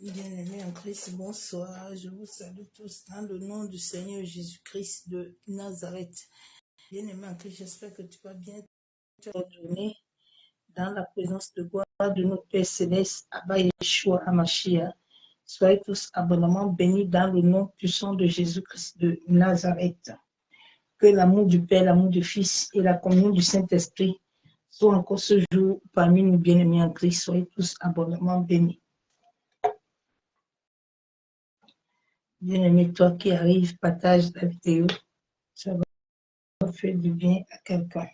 Bien-aimés en Christ, bonsoir. Je vous salue tous dans le nom du Seigneur Jésus-Christ de Nazareth. Bien-aimés en Christ, j'espère que tu vas bien. Tu as retourné dans la présence de gloire de notre Père Céleste, Abba Yeshua Hamashia. Soyez tous abondamment bénis dans le nom puissant de Jésus-Christ de Nazareth. Que l'amour du Père, l'amour du Fils et la communion du Saint-Esprit soient encore ce jour parmi nous, bien-aimés en Christ. Soyez tous abondamment bénis. Bien-aimé, toi qui arrives, partage la vidéo. Ça va faire du bien à quelqu'un.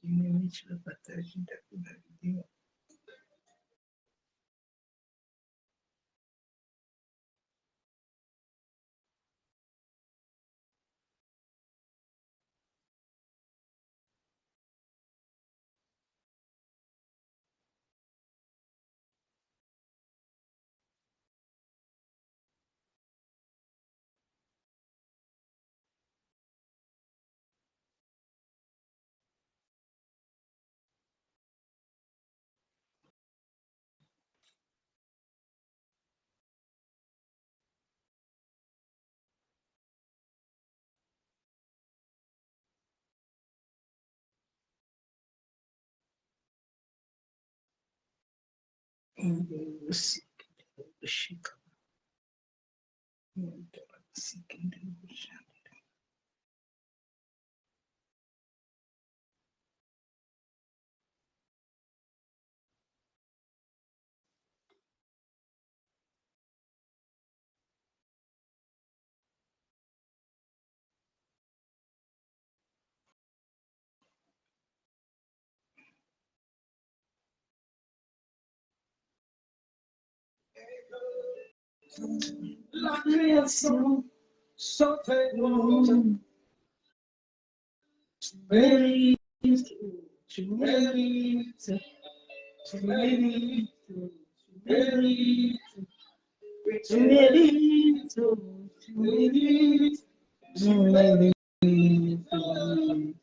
Bien-aimé, tu vas partager la vidéo. Aussi, la création s'offre nous. Tu mérites, tu mérites, tu mérites, tu mérites, tu mérites, tu mérites, tu mérites,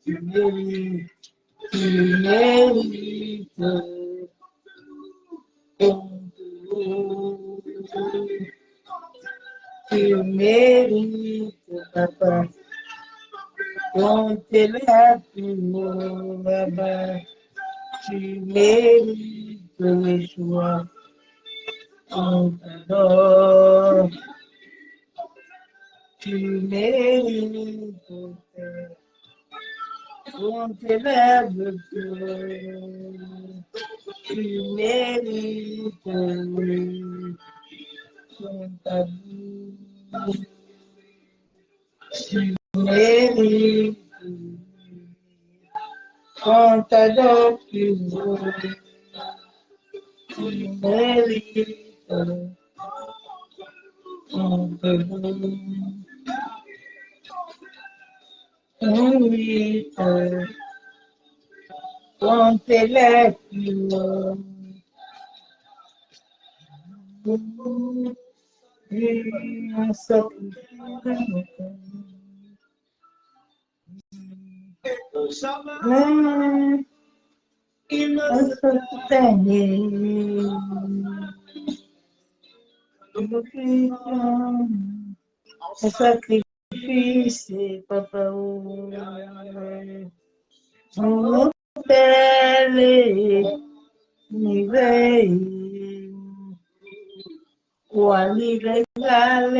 tu mérites, tu mérites. Tu mérites, papa. On t'élève plus haut, papa. Tu mérites, Yeshua. On t'adore. Tu mérites, Père. On t'élève plus haut. Tu mérites, on t'adore. Tu mérites, on t'adore plus haut. Tu mérites, on t'adore. Tu mérites, on t'élève plus haut. Un sacrifice, papa, oh, belle, nivelle, quali regale,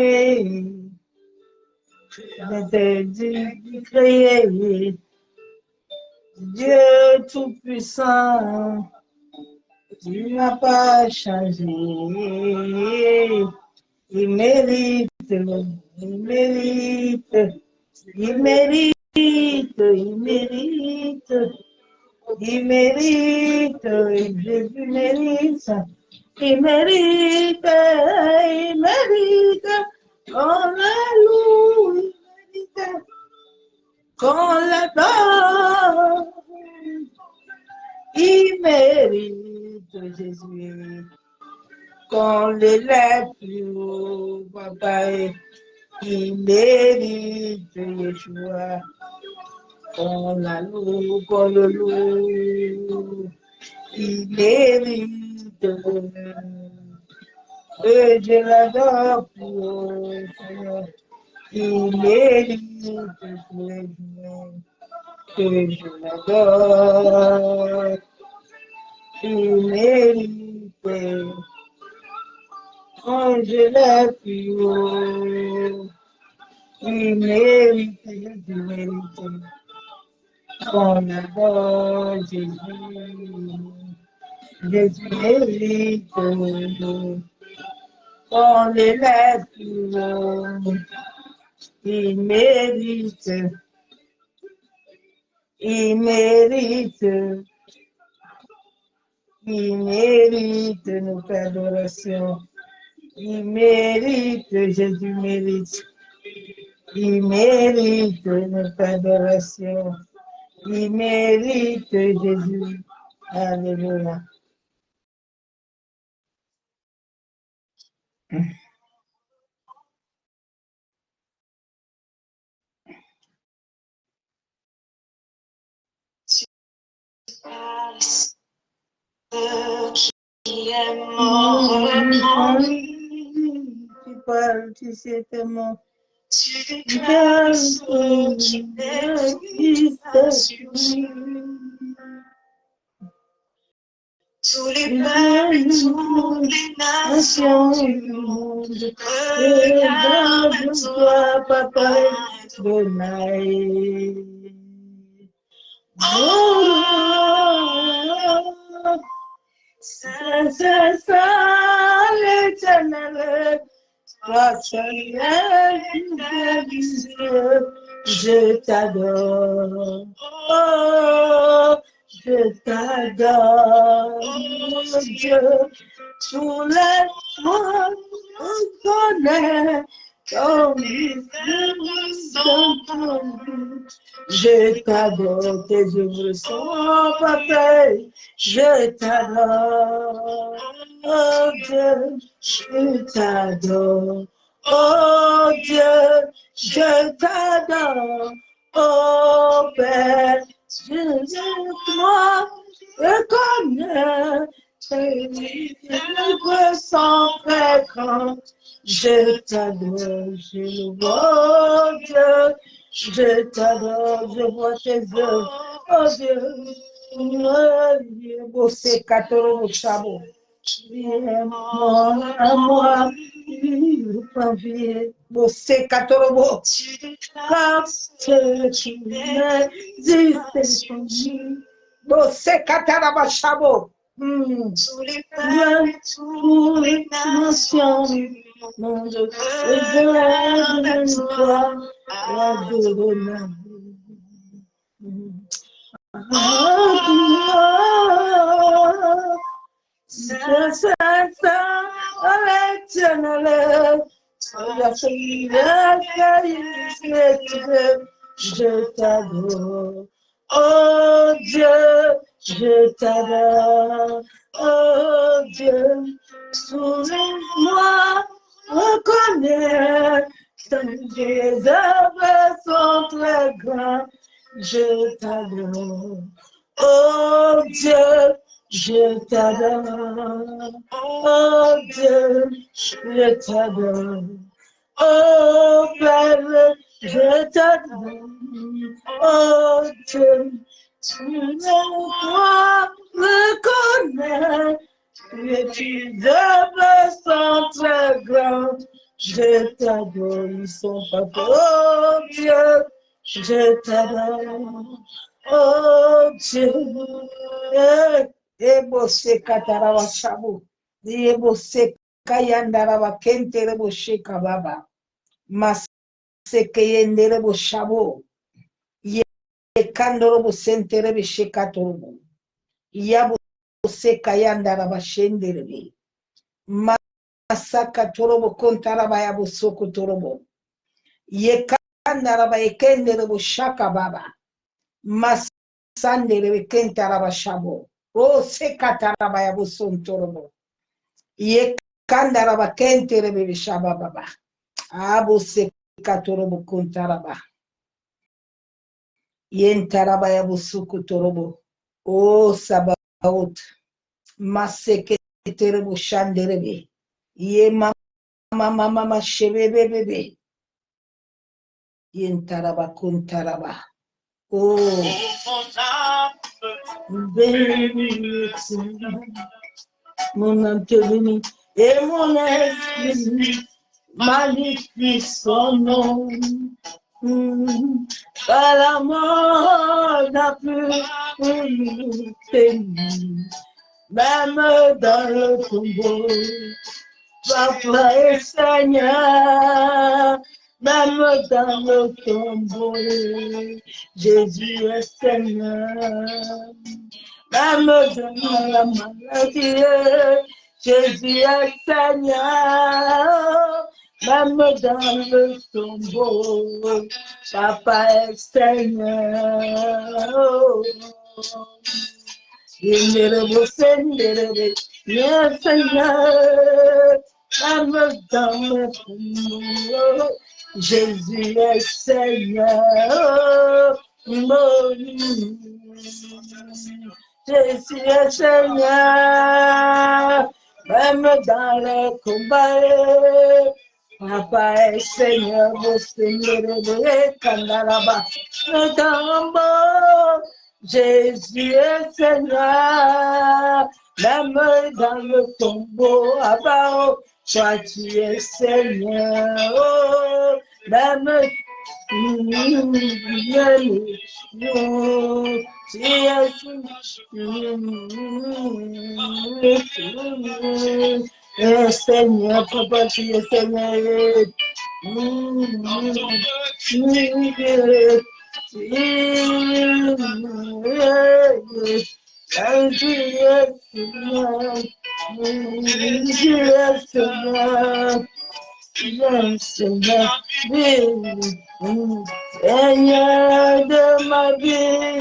de créer, Dieu Tout-Puissant, tu n'as pas changé. Il mérite, il mérite, il mérite, il mérite, il mérite, Jésus mérite, il mérite, il mérite, qu'on le loue, il mérite, qu'on l'adore, il mérite, Jésus. Qu'on l'élève plus haut, papa, il mérite Yeshua. Qu'on la loue, qu'on le loue, il mérite. Et je l'adore plus haut, Seigneur. Il mérite tous les jours. Que je l'adore. Il mérite. Oh, je l'ai plus haut. Il mérite, il mérite. Qu'on adore Jésus. Jésus mérite. On l'élève plus haut. Il mérite. Il mérite. Il mérite notre adoration. Il mérite, Jésus mérite. Il mérite notre adoration. Il mérite, Jésus. Alléluia. Qui est mort, tu parles, tu sais tellement. Tu déclares ce qui n'existe plus. Tous les peuples, toutes les nations du monde regardent toi, papa, Adonai. Oh, Saint, Saint, Saint, l'Éternel, toi seul est du ciel, je t'adore. Oh, je t'adore, oh Dieu, tous les mois on connaît ton visage dans ton but. Je t'adore, tes œuvres sont parfaites, je t'adore, oh Dieu, je t'adore, oh Dieu, je t'adore, oh Père, moi, reconnais, tes œuvres sont fréquentes, je t'adore, je vois Dieu, je t'adore, je vois tes œuvres, oh Dieu, bossé 14 chabo, viens à moi, bossé 14 parce que tu n'existes pas, bossé 14 chabo. Tous les nations du monde regardent toi, Adonai. Saint, Saint, Saint, l'Éternel, je t'adore. Oh Dieu, je t'adore. Oh Dieu, souviens-moi, reconnais que tes œuvres sont très grandes. Je t'adore. Oh Dieu, je t'adore. Oh Dieu, je t'adore. Oh Père, je t'adore. Oh Dieu, tu dois reconnaître que tu devrais très grand. Je t'adore, ils sont pas. Oh Dieu, je t'adore. Oh Dieu, Ebose Katarawa Shabu, Ebose Kayandarawa Kenterebo Sheka Baba, Masekeyenderebo Shabu, Yekandorobo Senterebe Shekatorobo, Yabo Sekayandarawa Shenderebe, Masaka Torobo Kontaraba Yabo Soko Torobo, Yekandaraba Ekenderebo Shaka Baba, Sandere kentaraba shabo. O sekataraba yabo sontorobo. Ye kandaraba kentere bebe shaba baba. Abo sekatorobo kontaraba. Yentaraba yabo sukutorobo. O sabaot. Maseketerebo shanderebe. Ye mama shebebe bebe. Yentaraba kontaraba. Oh, baby, mon Anthony et mon esprit magnifie son nom. Par la mort n'a pu t'aimer, même dans le tombeau. Papa et Seigneur, même dans le tombeau, Jésus est Seigneur. Même dans la maladie, Jésus est Seigneur. Même dans le tombeau, Papa est Seigneur. Yes, Seigneur, même dans le tombeau, Jésus est Seigneur. Jésus est Seigneur, même dans les combats. Papa est Seigneur, vous Seigneur de Kandaraba. Jésus est Seigneur, même dans le tombeau, Abba, toi tu es Seigneur, même Seigneur, Papa, tu es Seigneur. Seigneur de ma vie,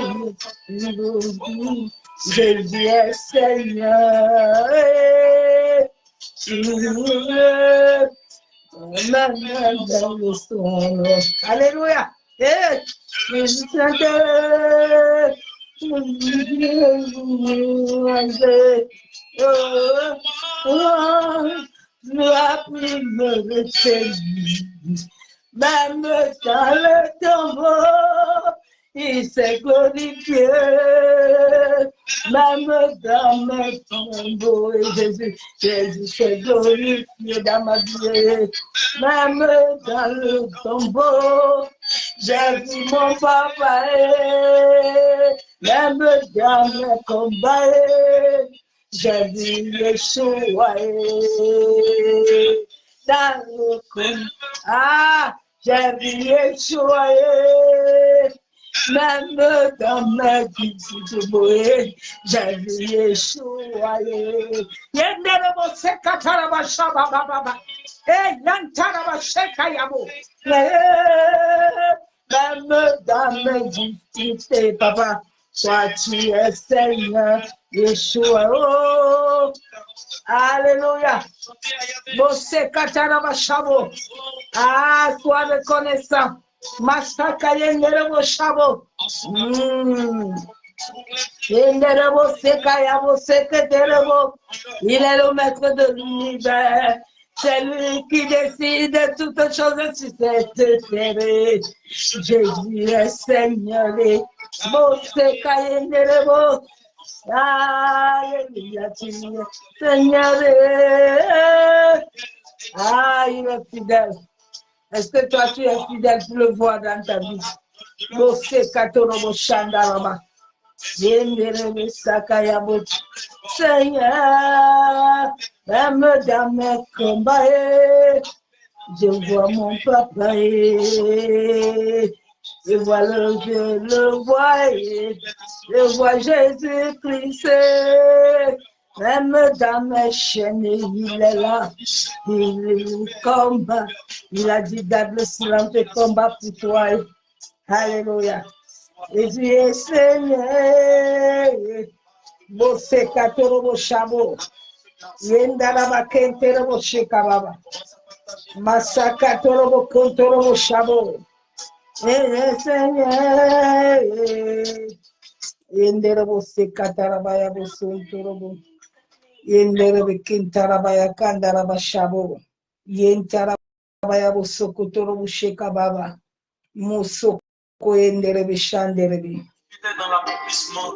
Jésus est Seigneur. Alléluia. Ne va plus me retenir, même dans le tombeau, il s'est glorifié, même dans mes tombeaux, et Jésus s'est glorifié dans ma vie, même dans le tombeau, j'ai vu mon papa, même dans mes combats, j'ai vu Yeshua dans le combat. J'ai vu Yeshua même dans ma vie, j'ai vu Yeshua. Yenderebo sekataraba shaba baba. Yantaraba shekayabo. Même dans mes difficultés, papa. Toi tu es Seigneur, Yeshua. Oh, alléluia. Bose kataraba shabo. Ah, sois reconnaissant. Masaka yenderebo shabo. Il est le maître de l'univers. C'est lui qui décide de toutes choses sur cette terre. Jésus est Seigneur. Alléluia, Seigneur. Ah, il est fidèle. Est-ce que toi, tu es fidèle pour le voir dans ta vie? Seigneur, même dans mes combats, je vois mon papa, je vois Jésus-Christ, même dans mes chaînes, il est là, il combat, il a dit garde le silence et combat pour toi. Alléluia. Jésus est Seigneur. Bose katoro shabo. Yendara bakentero bo shekababa. Masaka toro kontoro shabo. Seigneur. Yendera bo sekatara baya bo sontoro bo. Yendera bekintara baya kandara ba shabo. Yentara baya bo sokotoro bo shekababa. Muso koendere be shandere be. Dans l'accomplissement.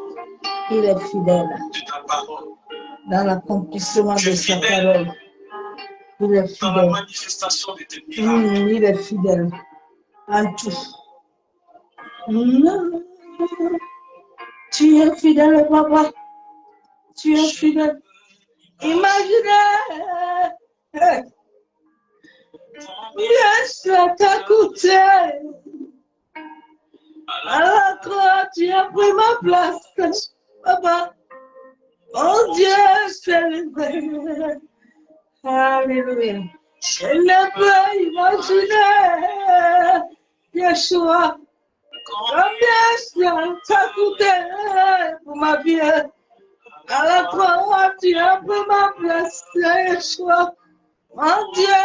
Il est fidèle de ta parole. Dans l'accomplissement de sa parole. Il est fidèle. Dans la manifestation de tes miracles. Il est fidèle. En tout. Tu es fidèle, papa. Tu es fidèle. Imaginez. Ça t'a coûté. À la croix, tu as pris ma place. Papa. Oh Dieu, c'est le vrai. Alléluia. Je ne peux imaginer, Yeshua, combien ça t'a coûté pour ma vie. À la croix, tu as pris ma place, Yeshua. Mon Dieu,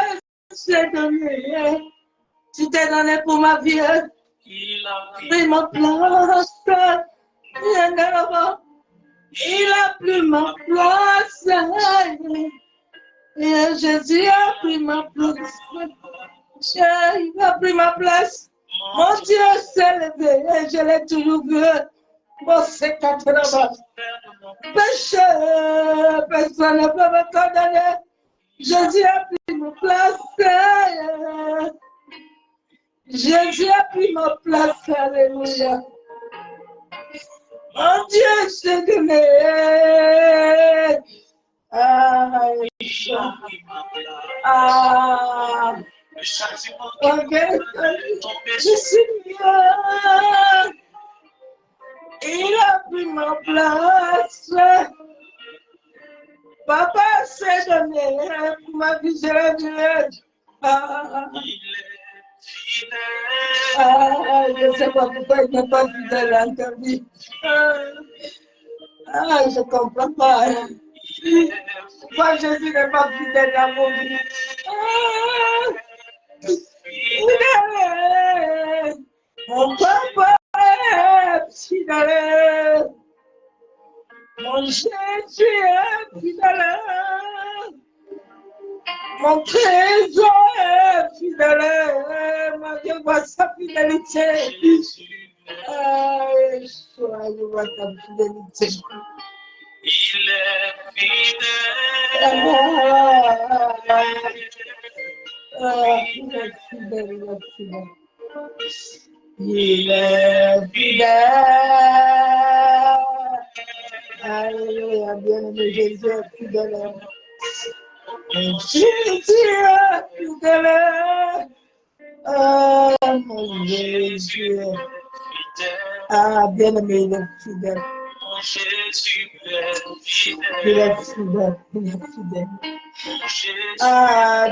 c'est donné. Tu t'es donné pour ma vie. Il a pris ma place. Il a pris ma place. Et Jésus a pris ma place. Il a pris ma place. Mon Dieu s'est levé et je l'ai toujours vu. Bon, c'est 80. Péché, personne ne peut me condamner. Jésus a pris ma place. Jésus a pris ma place. Alléluia. Mon Dieu s'est donné. Je suis bien. Il a pris ma place. Papa s'est donné pour ma vie, je l'ai vu. Je ne sais pas pourquoi il n'est pas fidèle à ta vie. Je ne comprends pas. Pourquoi Jésus n'est pas fidèle à mon vie? Fidèle. Mon papa est fidèle. Mon Jésus est fidèle. Mon trésor est fidèle. Mon Dieu voit sa fidélité. Je vois ta fidélité. Il est fidèle. Il est fidèle, il est fidèle. Il est fidèle. Alléluia, bien-aimé, Jésus est fidèle. Jésus est fidèle. Mon Jésus est fidèle. Bien-aimé, il est fidèle. Jésus est fidèle. Il est fidèle, il est fidèle.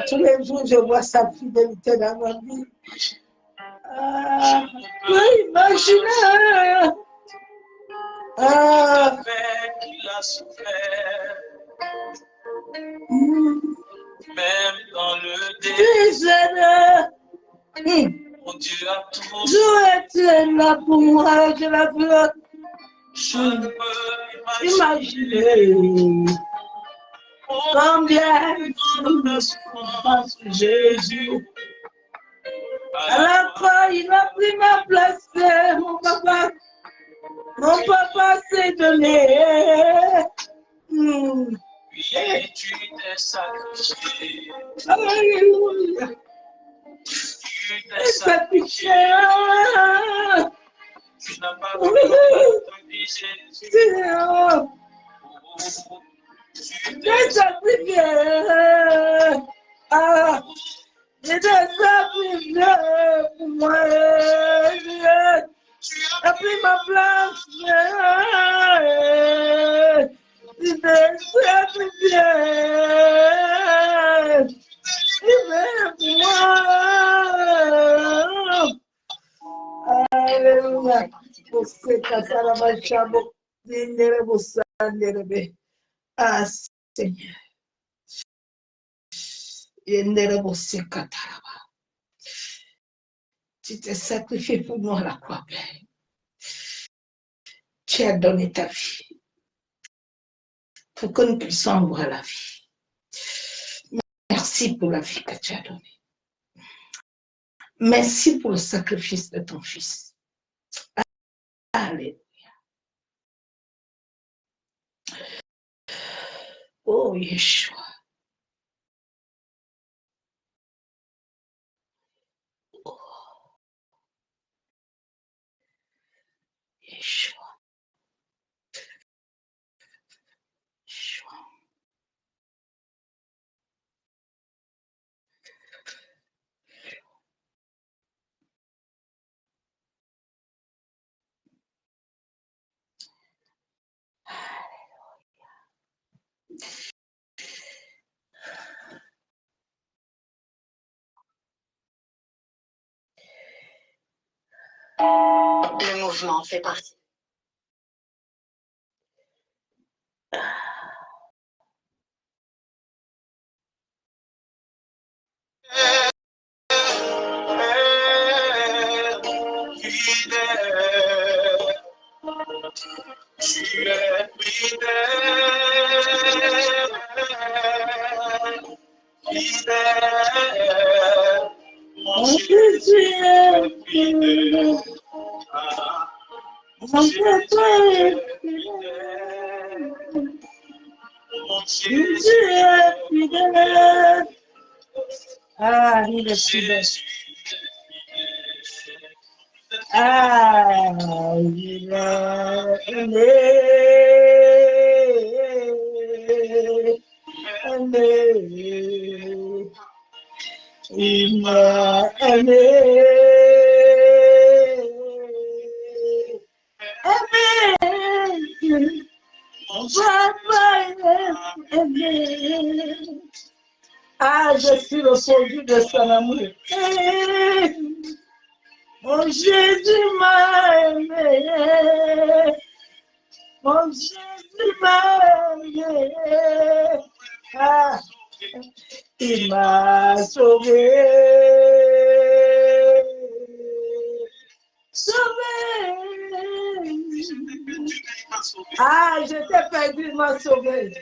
Tous les jours, je vois sa fidélité dans ma vie. Je peux imaginer. Il a souffert. Même dans le désert. Mon Dieu a toujours été là pour moi. Je l'ai vu. Imaginez combien de souffrance Jésus. À la croix, il a pris ma place, mon papa. Mon papa s'est donné. Et tu t'es sacrifié. Alléluia. Tu t'es sacrifié. Tu n'as pas voulu ton vie, Jésus. Tu t'es sacrifié. Ah, tu t'es sacrifié pour moi. Tu as pris ma place. Tu t'es sacrifié. Tu m'aimes moi. Alléluia. Você casara baixabo. Dendere você anderebe. Ah, Seigneur. Dendere você cataraba. Tu t'es sacrifié pour nous à la croix, Père. Tu as donné ta vie pour que nous puissions avoir la vie. Merci pour la vie que tu as donnée. Merci pour le sacrifice de ton Fils. Alléluia. Oh, Yeshua. Oh, Yeshua. Yeshua. Le mouvement fait partie. Tu es fidèle, fidèle, mon Jésus est fidèle, mon Jésus est fidèle, mon Jésus est fidèle, Ah, il est fidèle. Ah, il est aimé. Il m'a aimé. Mon papa est aimé. Ah, je suis le produit de son amour. Mon Jésus m'a aimé. Mon Jésus m'a aimé. Ah, il m'a sauvé. Sauvé. Ah, j'étais perdu, il m'a sauvé.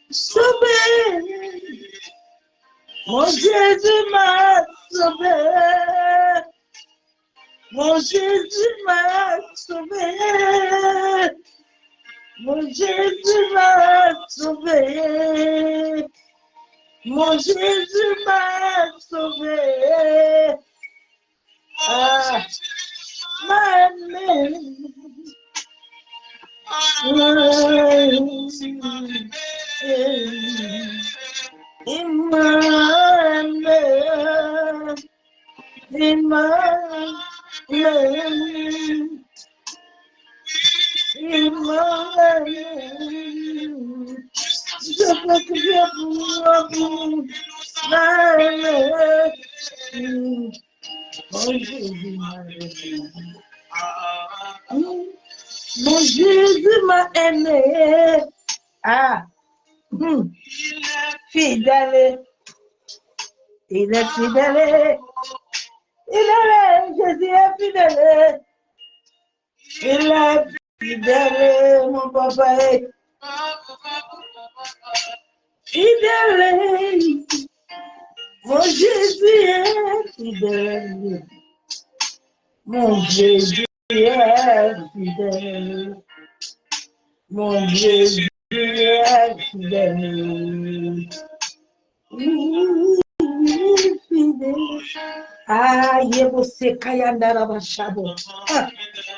Sauvé. Mon Jésus m'a sauvé. Mon Jésus m'a sauvé. Mon Jésus m'a sauvé. Mon Jésus m'a sauvé. Ah, m'a aimé. Il m'a aimé. Il m'a aimé. Il m'a aimé. Je peux crier pour vous. M'a aimé. Mon Jésus m'a aimé. Mon Jésus m'a aimé. Ah, fidèle. Il est fidèle. Il est, Jésus est fidèle. Il est fidèle, mon papa est fidèle. Mon Jésus est fidèle. Mon Jésus est fidèle. Mon Jésus est fidèle. Fidèle. Ah, yebose kayandara bashabo. Ah,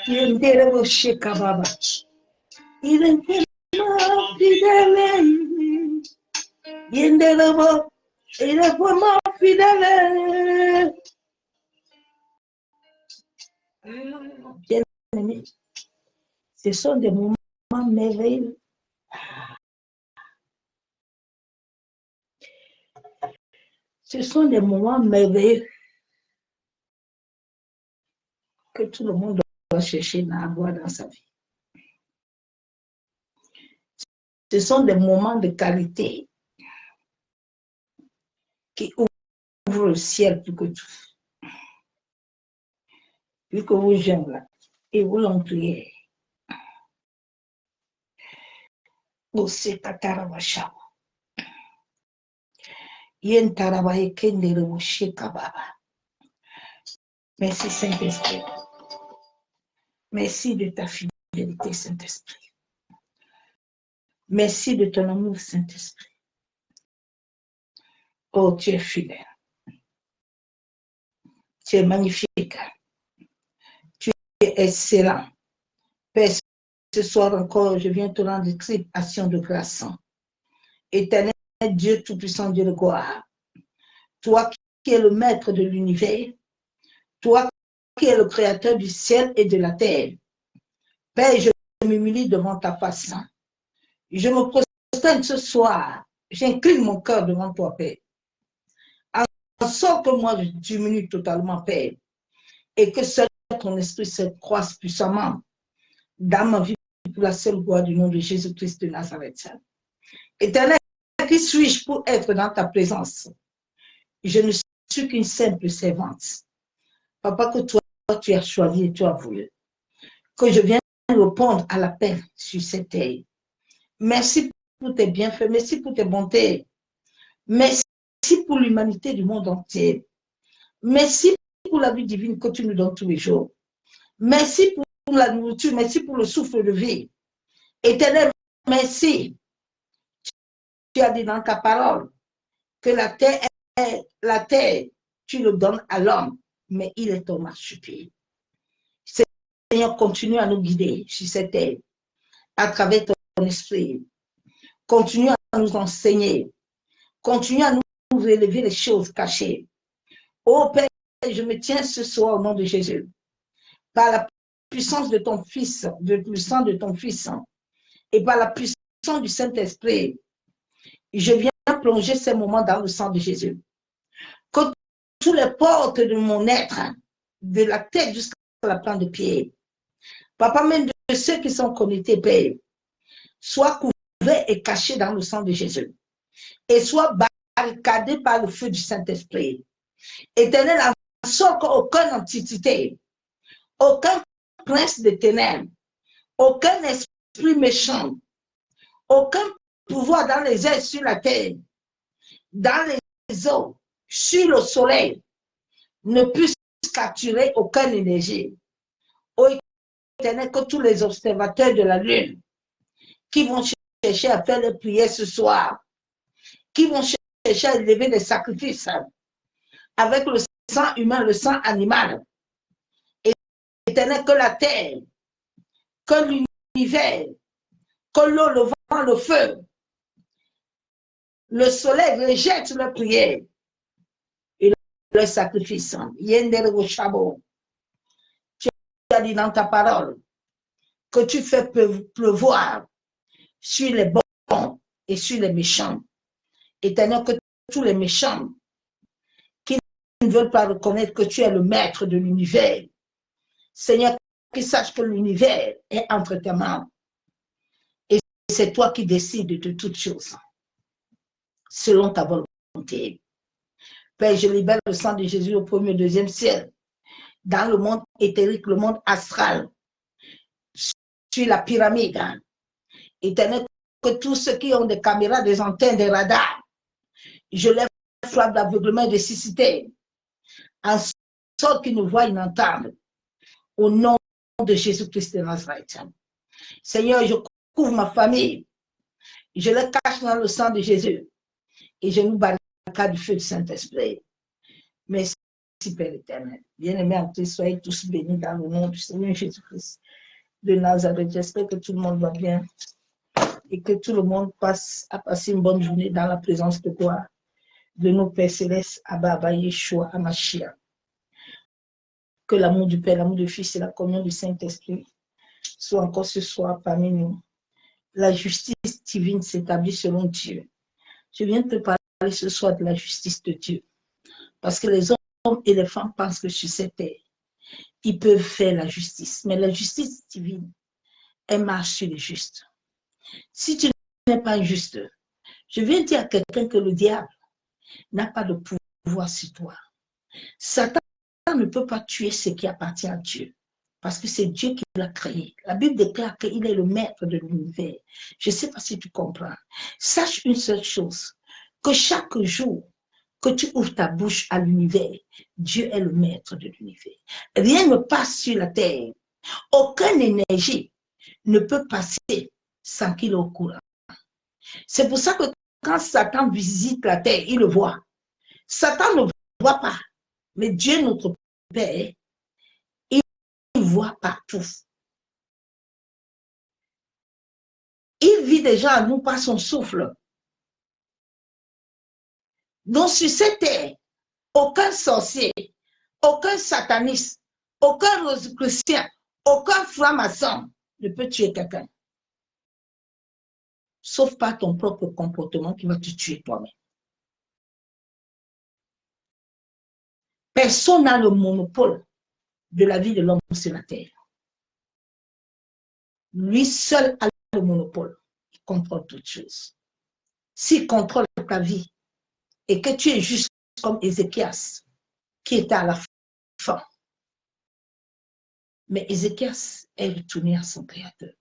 yendere boshe kababa. Il est vraiment fidèle. Yendere bo. Il est vraiment fidèle. Bien aimé, ce sont des moments merveilleux. Ce sont des moments merveilleux que tout le monde doit chercher à avoir dans sa vie. Ce sont des moments de qualité qui ouvrent le ciel plus que tout. Vu que vous jeûnez là, et vous l'en priez. Merci Saint-Esprit. Merci de ta fidélité, Saint-Esprit. Merci de ton amour, Saint-Esprit. Oh, tu es fidèle. Tu es magnifique. Tu es excellent. Père, ce soir encore, je viens te rendre triple action de grâce. Éternel Dieu Tout-Puissant, Dieu de gloire. Toi qui es le maître de l'univers. Toi qui es le créateur du ciel et de la terre. Père, je m'humilie devant ta face. Je me prosterne ce soir. J'incline mon cœur devant toi, Père. En sorte que moi, je diminue totalement, Père. Et que seul ton esprit se croise puissamment dans ma vie pour la seule gloire du nom de Jésus-Christ de Nazareth. Éternel, qui suis-je pour être dans ta présence? Je ne suis qu'une simple servante. Papa, que toi, tu as choisi et tu as voulu. Que je vienne répondre à l'appel sur cette terre. Merci pour tes bienfaits, merci pour tes bontés. Merci pour l'humanité du monde entier. Merci pour la vie divine que tu nous donnes tous les jours. Merci pour la nourriture, merci pour le souffle de vie. Éternel, merci. Tu as dit dans ta parole que la terre, tu le donnes à l'homme, mais il est ton marchepied. Seigneur, continue à nous guider sur cette terre, à travers ton esprit. Continue à nous enseigner. Continue à nous révéler les choses cachées. Ô Père, je me tiens ce soir au nom de Jésus. Par la puissance de ton Fils, le sang de ton Fils, et par la puissance du Saint-Esprit, je viens plonger ces moments dans le sang de Jésus. Que toutes les portes de mon être, de la tête jusqu'à la plante de pied, Papa, même de ceux qui sont connectés, Père, soient couverts et cachés dans le sang de Jésus. Et soient barricadés par le feu du Saint-Esprit. Éternel, en sorte qu'aucune entité, aucun prince de ténèbres, aucun esprit méchant, aucun pouvoir dans les airs sur la terre, dans les eaux, sur le soleil, ne puisse capturer aucune énergie. Ô Éternel, que tous les observateurs de la lune qui vont chercher à faire des prières ce soir, qui vont chercher à élever des sacrifices avec le sang humain, le sang animal. Éternel, que la terre, que l'univers, que l'eau, le vent, le feu, le soleil rejette leurs prières et leurs sacrifices. Tu as dit dans ta parole que tu fais pleuvoir sur les bons et sur les méchants. Éternel, que tous les méchants qui ne veulent pas reconnaître que tu es le maître de l'univers, Seigneur, qu'ils sachent que l'univers est entre tes mains. Et c'est toi qui décides de toutes choses, selon ta volonté. Père, je libère le sang de Jésus au premier et deuxième ciel, dans le monde éthérique, le monde astral. sur la pyramide. Hein. Éternel, que tous ceux qui ont des caméras, des antennes, des radars, je lève frappe d'aveuglement et de cécité, en sorte qu'ils ne voient, ils n'entendent. Au nom de Jésus-Christ de Nazareth. Seigneur, je couvre ma famille, je le cache dans le sang de Jésus et je nous barricade du feu du Saint-Esprit. Merci, Père éternel. Bien-aimés en Christ, soyez tous bénis dans le nom du Seigneur Jésus-Christ de Nazareth. J'espère que tout le monde va bien et que tout le monde passe à passer une bonne journée dans la présence de gloire de nos Pères célestes, Abba, Abba, Yeshua, Amashia. Que l'amour du Père, l'amour du Fils et la communion du Saint-Esprit soient encore ce soir parmi nous. La justice divine s'établit selon Dieu. Je viens te parler ce soir de la justice de Dieu. Parce que les hommes et les femmes pensent que sur cette terre, ils peuvent faire la justice. Mais la justice divine, elle marche sur les justes. Si tu n'es pas juste, je viens dire à quelqu'un que le diable n'a pas de pouvoir sur toi. Satan ne peut pas tuer ce qui appartient à Dieu. Parce que c'est Dieu qui l'a créé. La Bible déclare qu'il est le maître de l'univers. Je ne sais pas si tu comprends. Sache une seule chose, que chaque jour que tu ouvres ta bouche à l'univers, Dieu est le maître de l'univers. Rien ne passe sur la terre. Aucune énergie ne peut passer sans qu'il est au courant. C'est pour ça que quand Satan visite la terre, il le voit. Satan ne voit pas. Mais Dieu, notre Père, il voit partout. Il vit déjà en nous par son souffle. Donc sur cette terre, aucun sorcier, aucun sataniste, aucun rosicrucien, aucun franc-maçon ne peut tuer quelqu'un. Sauf par ton propre comportement qui va te tuer toi-même. Personne n'a le monopole de la vie de l'homme sur la terre. Lui seul a le monopole. Il contrôle toutes choses. S'il contrôle ta vie et que tu es juste comme Ézéchias, qui était à la fin. Mais Ézéchias est retourné à son Créateur.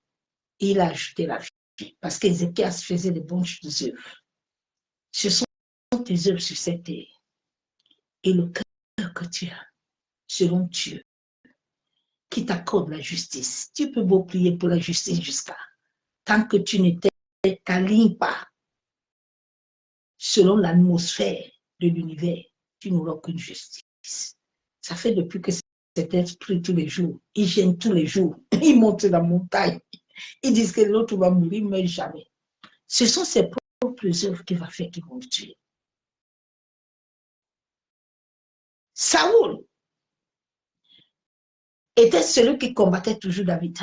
Et il a ajouté la vie. Parce qu'Ézéchias faisait des bonnes œuvres. Ce sont tes œuvres sur cette terre. Et le cœur que tu as, selon Dieu, qui t'accorde la justice. Tu peux beau prier pour la justice jusqu'à tant que tu ne t'alignes pas selon l'atmosphère de l'univers, tu n'auras aucune justice. Ça fait depuis que cet esprit tous les jours, il gêne tous les jours, il monte la montagne, ils disent que l'autre va mourir, mais jamais. Ce sont ses propres œuvres qui va faire qu'ils vont le tuer. Saoul était celui qui combattait toujours David.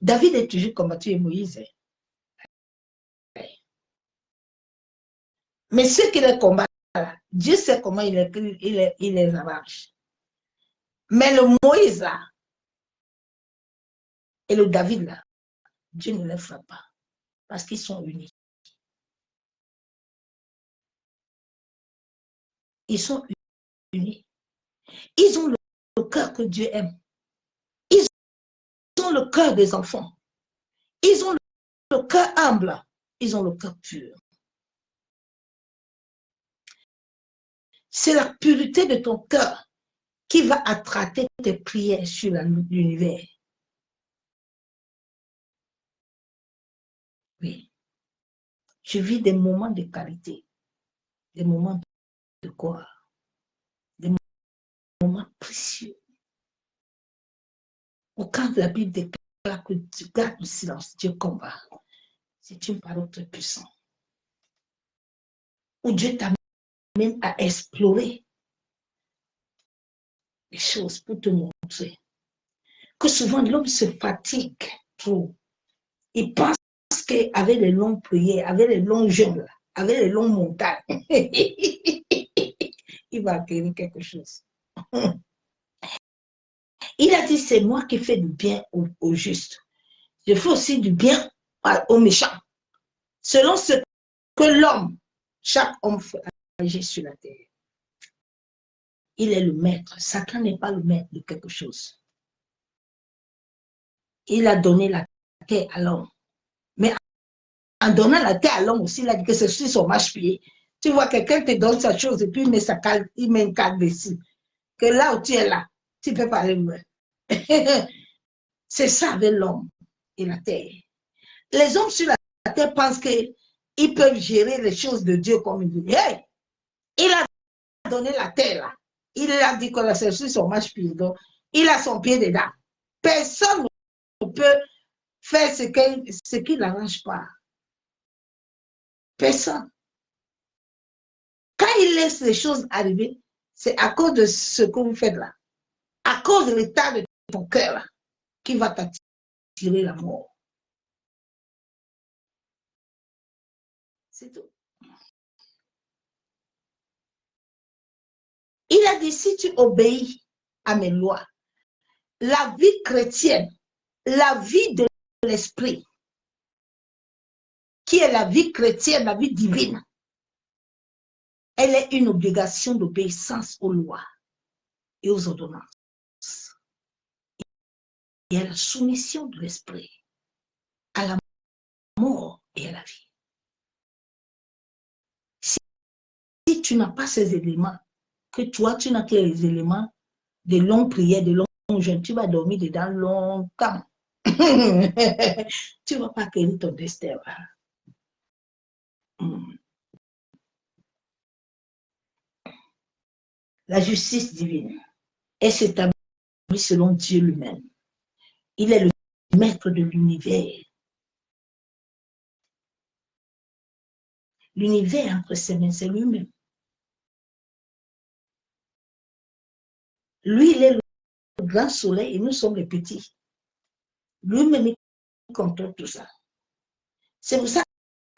David est toujours combattu Moïse. Mais ceux qui les combattent, Dieu sait comment il les arrange. Mais le Moïse là, et le David là, Dieu ne les frappe pas. Parce qu'ils sont unis. Ils sont unis. Ils ont le cœur que Dieu aime. Ils ont le cœur des enfants. Ils ont le cœur humble. Ils ont le cœur pur. C'est la pureté de ton cœur qui va attraper tes prières sur l'univers. Oui. Je vis des moments de qualité, des moments de gloire, des moments précieux. Ou quand la Bible déclare que tu gardes le silence, Dieu combat. C'est une parole très puissante. Où Dieu t'amène à explorer les choses pour te montrer que souvent l'homme se fatigue trop. Il pense qu'avec les longues prières, avec les longs jeûnes, avec les longues montagnes, il va acquérir quelque chose. Il a dit, c'est moi qui fais du bien aux justes. Je fais aussi du bien aux méchants. Selon ce que l'homme, chaque homme fait agir sur la terre. Il est le maître. Satan n'est pas le maître de quelque chose. il a donné la terre à l'homme. Mais en donnant la terre à l'homme aussi, il a dit que c'est sur son marche-pied. Tu vois, quelqu'un te donne sa chose et puis il met une carte dessus. Que là où tu es là, tu peux parler mieux. C'est ça avec l'homme et la terre. Les hommes sur la terre pensent qu'ils peuvent gérer les choses de Dieu comme ils veulent. Hey! Il a donné la terre là. Il a dit que c'est sur son marche-pied. Donc, il a son pied dedans. Personne ne peut faire ce qu'il n'arrange pas. Personne. Quand il laisse les choses arriver, c'est à cause de ce que vous faites là. À cause de l'état de ton cœur là, qui va t'attirer la mort. C'est tout. Il a dit, si tu obéis à mes lois, la vie chrétienne, la vie de l'esprit, qui est la vie chrétienne, la vie divine, elle est une obligation d'obéissance aux lois et aux ordonnances. Et à la soumission de l'esprit, à la mort et à la vie. Si tu n'as pas ces éléments, que toi, tu n'as que les éléments de longues prières, de longs jeûnes, tu vas dormir dedans longtemps. Tu ne vas pas acquérir ton destin. La justice divine, elle s'établit selon Dieu lui-même. Il est le maître de l'univers. L'univers entre ses mains, c'est lui-même. Lui, il est le grand soleil et nous sommes les petits. Lui-même, il contrôle tout ça. C'est pour ça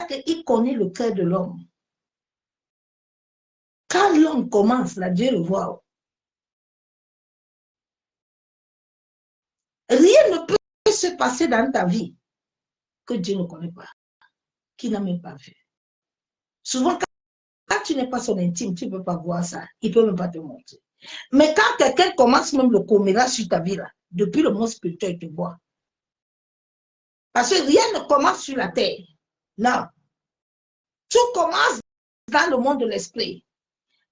qu'il connaît le cœur de l'homme. Quand l'homme commence, là, Dieu le voit. Rien ne peut se passer dans ta vie que Dieu ne connaît pas, qu'il n'a même pas vu. Souvent, quand tu n'es pas son intime, tu ne peux pas voir ça. Il ne peut même pas te montrer. Mais quand quelqu'un commence même le commérage sur ta vie, là, depuis le monde spirituel, il te voit. Parce que rien ne commence sur la terre. Non. Tout commence dans le monde de l'esprit.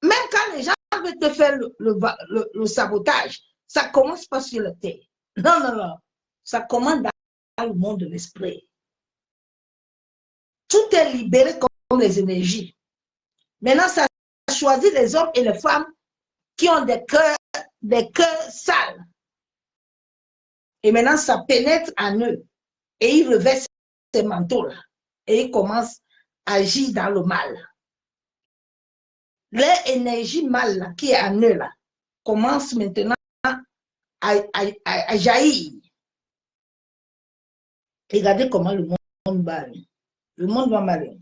Même quand les gens veulent te faire le sabotage, ça ne commence pas sur la terre. Non, non, non. Ça commence dans le monde de l'esprit. Tout est libéré comme les énergies. Maintenant, ça choisit les hommes et les femmes qui ont des cœurs sales. Et maintenant, ça pénètre en eux. Et ils revêtent ces manteaux-là. Et ils commencent à agir dans le mal. L'énergie mal là, qui est en eux, là, commence maintenant à jaillir. Regardez comment le monde va aller. Le monde va mal.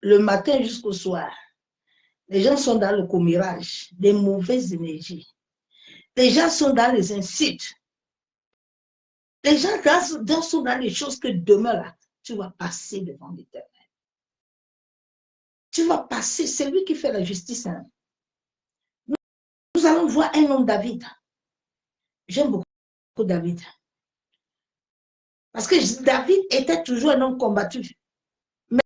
Le matin jusqu'au soir, les gens sont dans le commérage, des mauvaises énergies. Les gens sont dans les insultes. Les gens sont dans les choses que demain, là, tu vas passer devant l'Éternel. Tu vas passer, c'est lui qui fait la justice. Hein. Nous allons voir un homme David. J'aime beaucoup David. Parce que David était toujours un homme combattu. Mais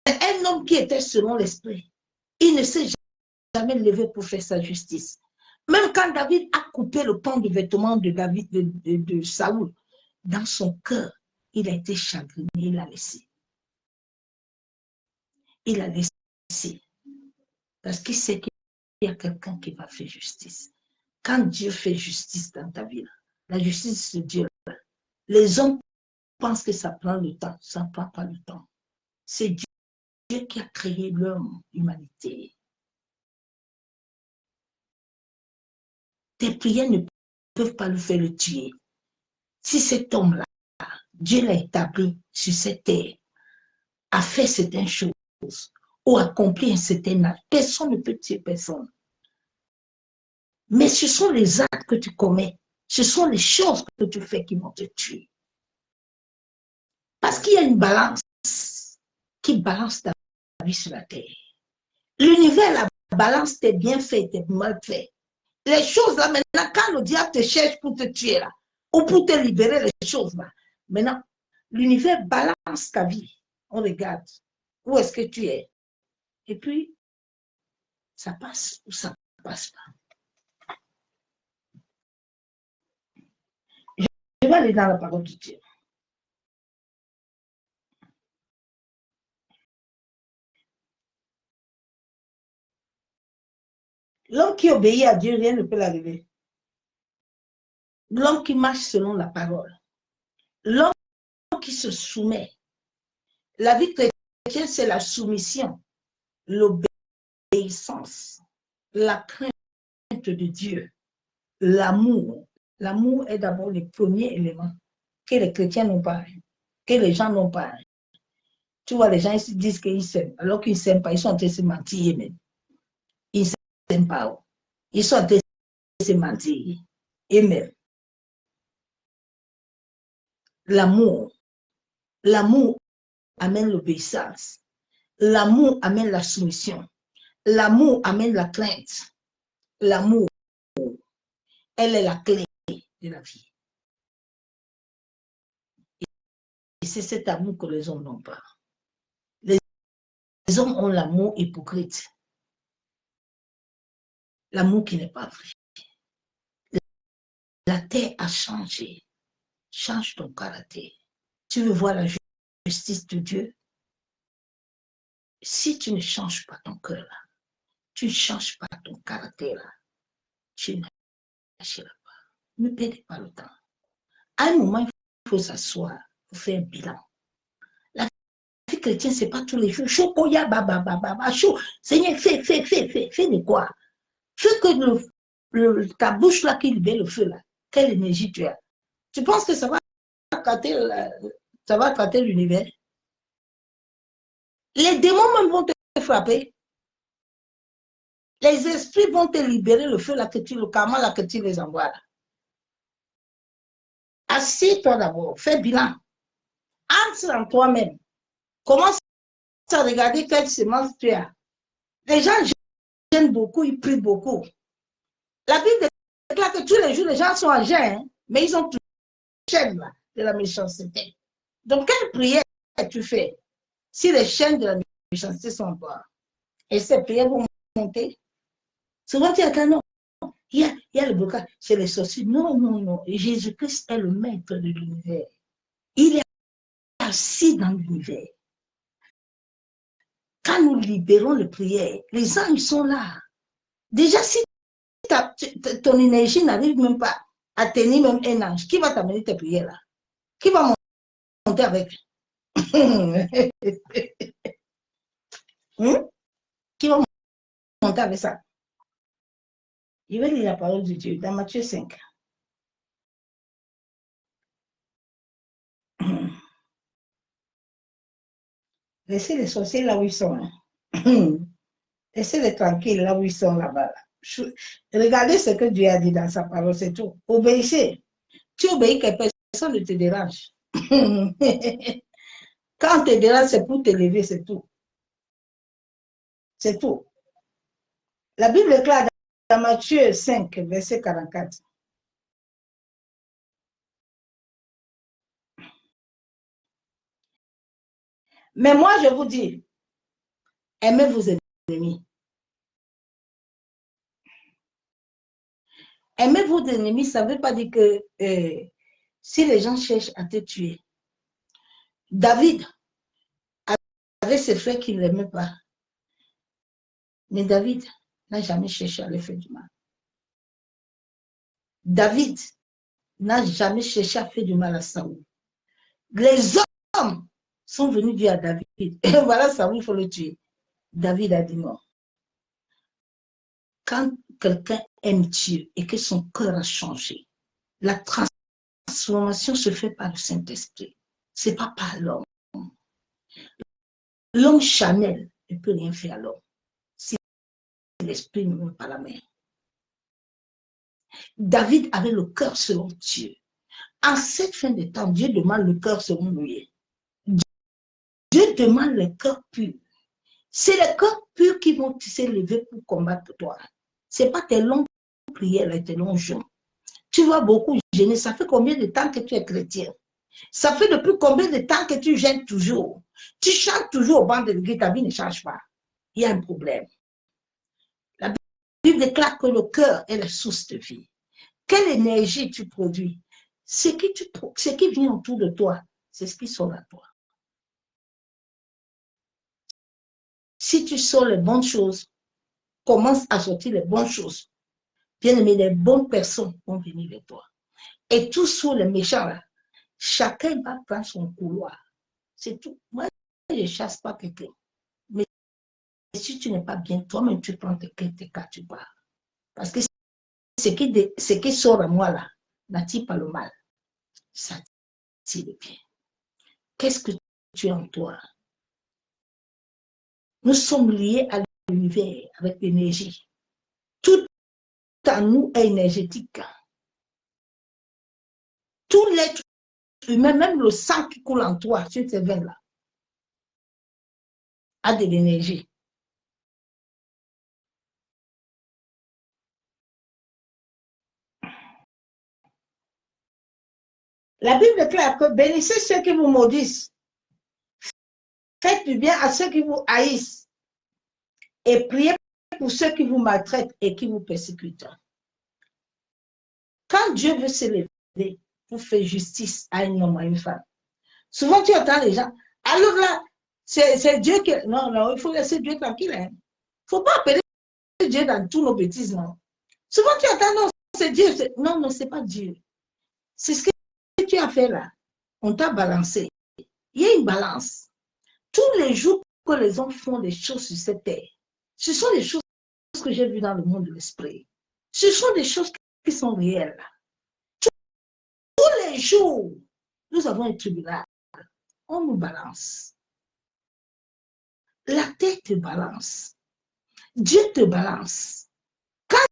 un homme qui était selon l'esprit. Il ne s'est jamais levé pour faire sa justice. Même quand David a coupé le pan de vêtements de David, de Saoul, dans son cœur, il a été chagriné, il a laissé. Il a laissé. Parce qu'il sait qu'il y a quelqu'un qui va faire justice. Quand Dieu fait justice dans ta vie, la justice de Dieu, les hommes pensent que ça prend le temps. Ça ne prend pas le temps. C'est Dieu qui a créé l'homme, l'humanité. Tes prières ne peuvent pas le faire le tuer. Si cet homme-là, Dieu l'a établi sur cette terre, a fait certaines choses ou accompli un certain acte, personne ne peut tuer personne. Mais ce sont les actes que tu commets, ce sont les choses que tu fais qui vont te tuer. Parce qu'il y a une balance qui balance ta vie sur la terre. L'univers, la balance, t'es bien fait, t'es mal fait. Les choses là, maintenant, quand le diable te cherche pour te tuer, là, ou pour te libérer les choses là. Maintenant, l'univers balance ta vie. On regarde où est-ce que tu es. Et puis, ça passe ou ça ne passe pas. Je vais aller dans la parole de Dieu. L'homme qui obéit à Dieu, rien ne peut l'arriver. L'homme qui marche selon la parole. L'homme qui se soumet. La vie chrétienne, c'est la soumission, l'obéissance, la crainte de Dieu, l'amour. L'amour est d'abord le premier élément que les chrétiens n'ont pas, que les gens n'ont pas. Tu vois, les gens ils disent qu'ils s'aiment, alors qu'ils ne s'aiment pas, ils sont en train de se mentir même. Ils ne s'aiment pas. Ils sont en train de se mentir eux-mêmes. L'amour. L'amour amène l'obéissance. L'amour amène la soumission. L'amour amène la crainte. L'amour, elle est la clé de la vie. Et c'est cet amour que les hommes n'ont pas. Les hommes ont l'amour hypocrite. L'amour qui n'est pas vrai. La terre a changé. Change ton caractère. Tu veux voir la justice de Dieu? Si tu ne changes pas ton cœur là, tu ne changes pas ton caractère là, tu n'achèteras pas. Ne perdez pas le temps. À un moment, il faut s'asseoir, il faut faire un bilan. La vie chrétienne, ce n'est pas tous les jours. Chocoya, chaud. Seigneur, fais de quoi? Fais que ta bouche là qui libère le feu là, quelle énergie tu as. Tu penses que ça va traiter l'univers? Les démons même vont te frapper. Les esprits vont te libérer le feu là, le karma là que tu les envoies là. Assieds-toi d'abord, fais bilan. Entre en toi-même. Commence à regarder quelle semence tu as. Les gens gênent beaucoup, ils prient beaucoup. La Bible déclare que tous les jours, les gens sont en jeûne, hein, mais ils ont tout le chaîne là, de la méchanceté. Donc, quelle prière tu fais si les chaînes de la méchanceté sont en toi? Et ces prières vont monter. Souvent, tu attends, non. Il y a le blocage chez les sorciers. Non, non, non. Jésus-Christ est le maître de l'univers. Il est assis dans l'univers. Quand nous libérons les prières, les anges sont là. Déjà, si ton énergie n'arrive même pas à tenir même un ange, qui va t'amener tes prières là? Qui va monter avec? Qui va monter avec ça? Je vais lire la parole de Dieu dans Matthieu 5. Laissez les sorciers là où ils sont. Laissez-les tranquilles là où ils sont là-bas. Regardez ce que Dieu a dit dans sa parole, c'est tout. Obéissez. Tu obéis que personne ne te dérange. Quand on te dérange, c'est pour te lever, c'est tout. C'est tout. La Bible déclare dans Matthieu 5, verset 44. Mais moi, je vous dis, aimez vos ennemis. Aimez vos ennemis, ça ne veut pas dire que si les gens cherchent à te tuer. David avait ses frères qui ne l'aimaient pas. Mais David n'a jamais cherché à leur faire du mal. David n'a jamais cherché à faire du mal à Saoul. Les hommes sont venus dire à David, et voilà Saoul, il faut le tuer. David a dit non. Quand quelqu'un aime Dieu et que son cœur a changé, la transformation se fait par le Saint-Esprit. Ce n'est pas par l'homme. L'homme charnel ne peut rien faire à l'homme si l'esprit ne met pas la main. David avait le cœur selon Dieu. En cette fin de temps, Dieu demande le cœur selon lui. Dieu demande le cœur pur. C'est les cœurs purs qui vont s'élever pour combattre toi. Ce n'est pas tes longues prières et tes longs jeûnes. Tu vas beaucoup gêner. Ça fait combien de temps que tu es chrétien? Ça fait depuis combien de temps que tu gênes toujours? Tu chantes toujours au banc de l'église, ta vie ne change pas. Il y a un problème. La Bible déclare que le cœur est la source de vie. Quelle énergie tu produis? Ce qui vient autour de toi, c'est ce qui sort à toi. Si tu sors les bonnes choses, commence à sortir les bonnes choses. Bien aimé, les bonnes personnes vont venir vers toi. Et tous sous les méchants, là, chacun va prendre son couloir. C'est tout. Moi, je ne chasse pas quelqu'un. Mais si tu n'es pas bien, toi-même, tu prends tes cas, tu pars. Parce que ce qui sort à moi, là, n'attire pas le mal. Ça attire le bien. Qu'est-ce que tu as en toi? Nous sommes liés à l'univers avec l'énergie. Tout en nous est énergétique. Tout l'être humain, même le sang qui coule en toi, sur ces veines-là, a de l'énergie. La Bible déclare que bénissez ceux qui vous maudissent. Faites du bien à ceux qui vous haïssent. Et priez pour ceux qui vous maltraitent et qui vous persécutent. Quand Dieu veut s'élever pour faire justice à un homme, à une femme, souvent tu entends les gens, alors là, c'est Dieu qui... Non, non, il faut laisser Dieu tranquille. Il ne faut pas appeler Dieu dans tous nos bêtises, non. Souvent tu entends, non, c'est Dieu. Non, non, ce n'est pas Dieu. C'est ce que tu as fait là. On t'a balancé. Il y a une balance. Tous les jours que les hommes font des choses sur cette terre, ce sont des choses que j'ai vues dans le monde de l'esprit. Ce sont des choses qui sont réelles. Tous les jours, nous avons un tribunal. On nous balance. La terre te balance. Dieu te balance. Quand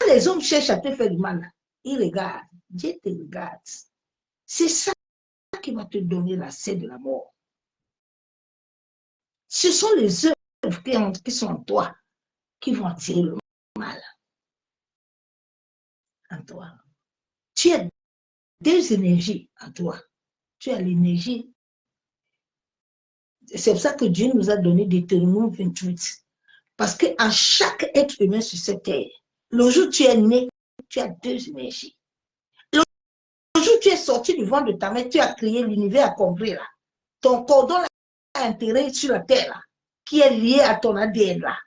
les hommes cherchent à te faire du mal, ils regardent. Dieu te regarde. C'est ça qui va te donner la sève de la mort. Ce sont les œuvres qui sont en toi qui vont attirer le mal en toi. Tu as deux énergies en toi. Tu as l'énergie. C'est pour ça que Dieu nous a donné Deutéronome 28. Parce qu'en chaque être humain sur cette terre, le jour où tu es né, tu as deux énergies. Le jour où tu es sorti du ventre de ta mère, tu as créé l'univers accompli là. Ton cordon là, a intérêt sur la terre là, qui est lié à ton ADN là.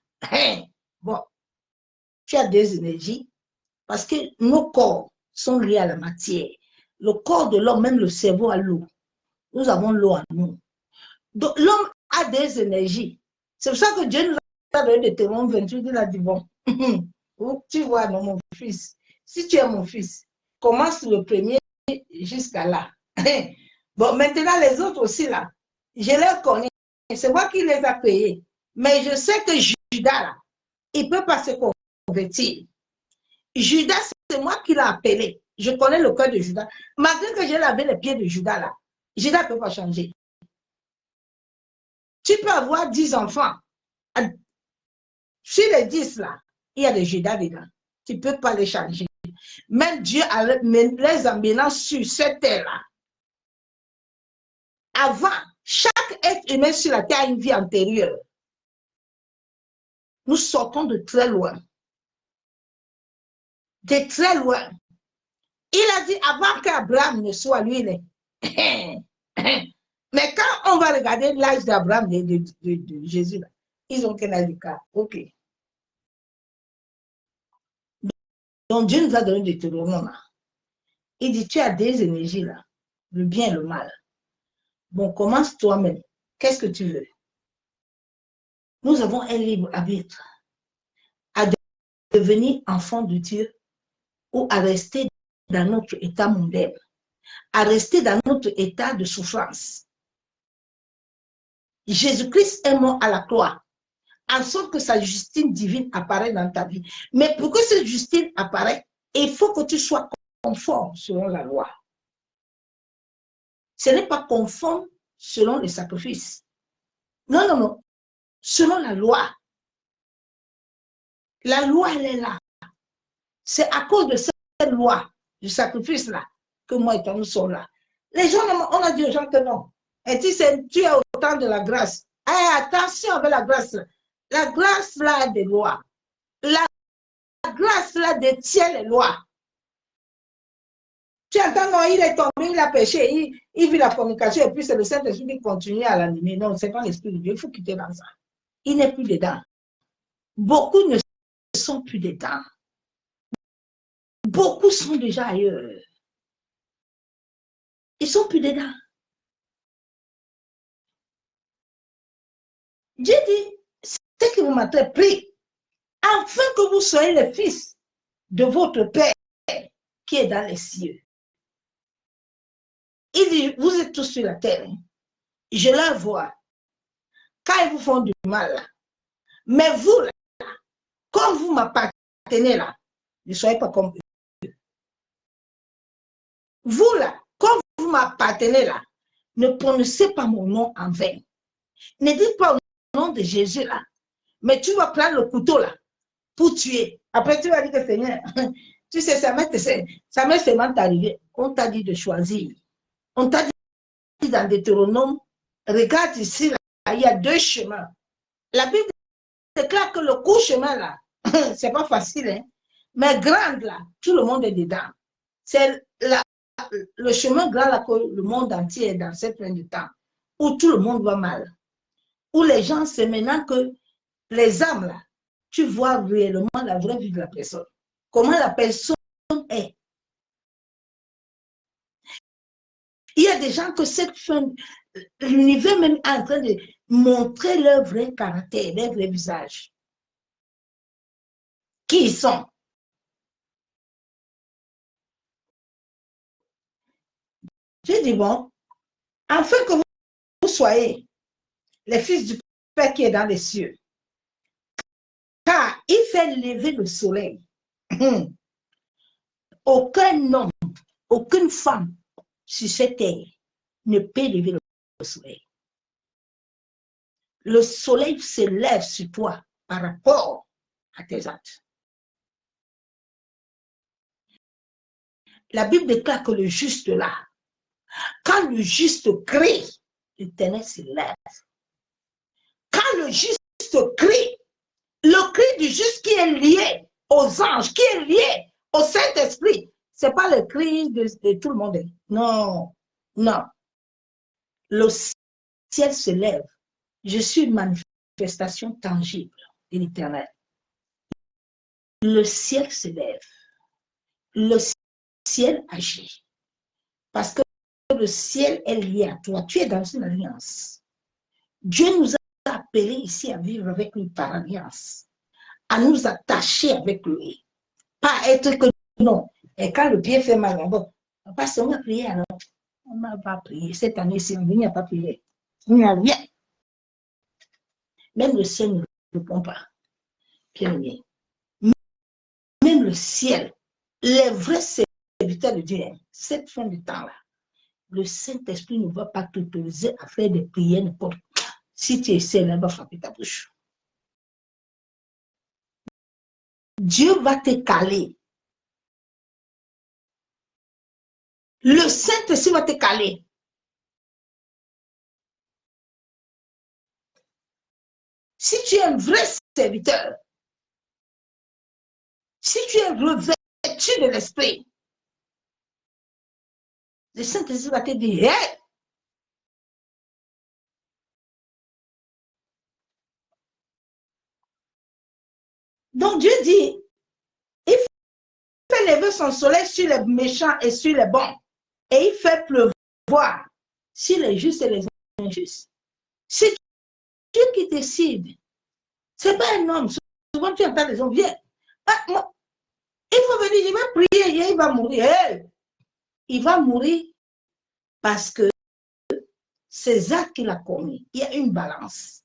Bon, tu as deux énergies parce que nos corps sont liés à la matière. Le corps de l'homme, même le cerveau, a l'eau. Nous avons l'eau en nous. Donc, l'homme a des énergies. C'est pour ça que Dieu nous a donné Deutéronome 28, il a dit, bon, tu vois, non, mon fils, si tu es mon fils, commence le premier jusqu'à là. Bon, maintenant, les autres aussi, là, je les connais. C'est moi qui les ai payés. Mais je sais que Judas, là, il ne peut pas se convertir. Judas, c'est moi qui l'ai appelé. Je connais le cœur de Judas. Malgré que j'ai lavé les pieds de Judas, là, Judas ne peut pas changer. Tu peux avoir 10 enfants. Sur les 10 là, il y a des Judas dedans. Tu ne peux pas les changer. Même Dieu a les amenant sur cette terre-là. Avant, chaque être humain sur la terre a une vie antérieure. Nous sortons de très loin. De très loin. Il a dit avant qu'Abraham ne soit lui, il est. Mais quand on va regarder l'âge d'Abraham, de Jésus, là, ils ont quel âge de cas? Ok. Donc Dieu nous a donné des Deutéronome. Il dit, tu as des énergies là, le bien et le mal. Bon, commence toi-même. Qu'est-ce que tu veux? Nous avons un libre arbitre à devenir enfant de Dieu ou à rester dans notre état mondain, à rester dans notre état de souffrance. Jésus-Christ est mort à la croix, en sorte que sa justice divine apparaît dans ta vie. Mais pour que cette justice apparaisse, il faut que tu sois conforme selon la loi. Ce n'est pas conforme selon les sacrifices. Non, non, non. Selon la loi. La loi, elle est là. C'est à cause de cette loi du sacrifice là, que moi et toi nous sommes là. Les gens, on a dit aux gens que non. Et tu es au temps de la grâce. Eh, attention avec la grâce. La grâce là des lois. La grâce là détient les lois. Tu entends, non, il est tombé, il a péché, il vit la fornication et puis c'est le Saint-Esprit qui continue à l'animer. Non, ce n'est pas l'Esprit de Dieu, il faut quitter dans ça. Il n'est plus dedans. Beaucoup ne sont plus dedans. Beaucoup sont déjà ailleurs. Ils ne sont plus dedans. Dieu dit, c'est que vous m'avez pris, afin que vous soyez les fils de votre Père qui est dans les cieux. Il dit, vous êtes tous sur la terre. Je la vois. Quand ils vous font du mal, mais vous, là, comme vous m'appartenez là, ne soyez pas comme eux. Vous là, comme vous m'appartenez là, ne prononcez pas mon nom en vain. Ne dites pas au nom de Jésus là, mais tu vas prendre le couteau là pour tuer. Après, tu vas dire que Seigneur, tu sais, ça m'est seulement arrivé. On t'a dit de choisir. On t'a dit dans Deutéronome, regarde ici, là, il y a 2 chemins. La Bible déclare que le court chemin là, c'est pas facile, hein, mais grande là, tout le monde est dedans. C'est le chemin grand là que le monde entier est dans cette fin de temps, où tout le monde va mal, où les gens, c'est maintenant que les âmes là, tu vois réellement la vraie vie de la personne. Comment la personne est. Il y a des gens que cette fin, l'univers même est en train de montrer leur vrai caractère, leur vrai visage. Qui ils sont. J'ai dit, bon, afin que vous soyez les fils du Père qui est dans les cieux, car il fait lever le soleil. Aucun homme, aucune femme sur cette terre ne peut lever le soleil. Le soleil se lève sur toi par rapport à tes actes. La Bible déclare que le juste là, quand le juste crie, l'Éternel se lève. Quand le juste crie, le cri du juste qui est lié aux anges, qui est lié au Saint-Esprit, ce n'est pas le cri de tout le monde. Non, non. Le ciel se lève. Je suis une manifestation tangible de l'Éternel. Le ciel se lève. Le ciel agit. Parce que le ciel est lié à toi. Tu es dans une alliance. Dieu nous a appelés ici à vivre avec lui par alliance. À nous attacher avec lui. Pas être que non. Et quand le pied fait mal, bon, parce qu'on a prié alors. On n'a pas prié. Cette année-ci, on n'y a pas prié. Il n'y a rien. Même le ciel ne répond pas. Bien-aimé. Même le ciel, les vrais serviteurs de Dieu, cette fin de temps-là, le Saint-Esprit ne va pas t'autoriser à faire des prières n'importe quoi. Si tu essaies, là, il va frapper ta bouche. Dieu va te caler. Le Saint-Esprit va te caler. Si tu es un vrai serviteur, si tu es revêtu de l'Esprit, le Saint-Esprit va te dire, hey! Donc Dieu dit, il fait lever son soleil sur les méchants et sur les bons. Et il fait pleuvoir sur les justes et les injustes. C'est Dieu qui décide. Ce n'est pas un homme. Souvent tu entends les hommes, viens. Ah, moi, il faut venir, il va prier, il va mourir. Hey! Il va mourir parce que ces actes qu'il a commis, il y a une balance.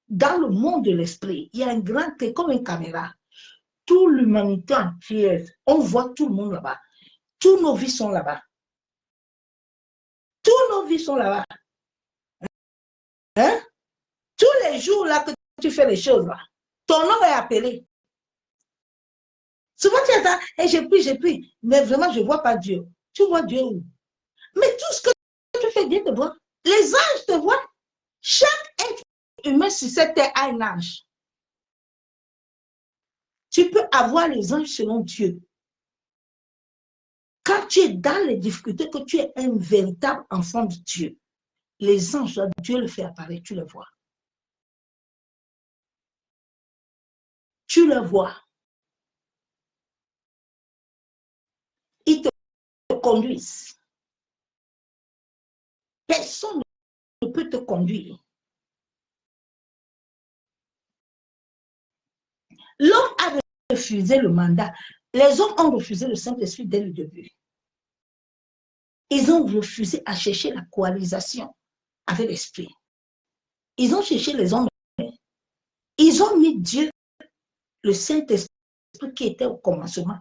Dans le monde de l'esprit, il y a un grand trait comme une caméra. Toute l'humanité entière, on voit tout le monde là-bas. Tous nos vies sont là-bas. Tous nos vies sont là-bas. Hein? Tous les jours là que tu fais les choses là, ton nom est appelé. Souvent, tu attends, et j'ai pris, mais vraiment, je ne vois pas Dieu. Tu vois Dieu où? Mais tout ce que tu fais, Dieu te voit. Les anges te voient. Chaque être humain sur cette terre a un ange. Tu peux avoir les anges selon Dieu. Quand tu es dans les difficultés, que tu es un véritable enfant de Dieu, les anges, Dieu le fait apparaître, tu le vois. Tu le vois. Ils te conduisent. Personne ne peut te conduire. L'homme a refusé le mandat. Les hommes ont refusé le Saint-Esprit dès le début. Ils ont refusé à chercher la coalisation avec l'Esprit. Ils ont cherché les hommes. Ils ont mis Dieu, le Saint-Esprit qui était au commencement,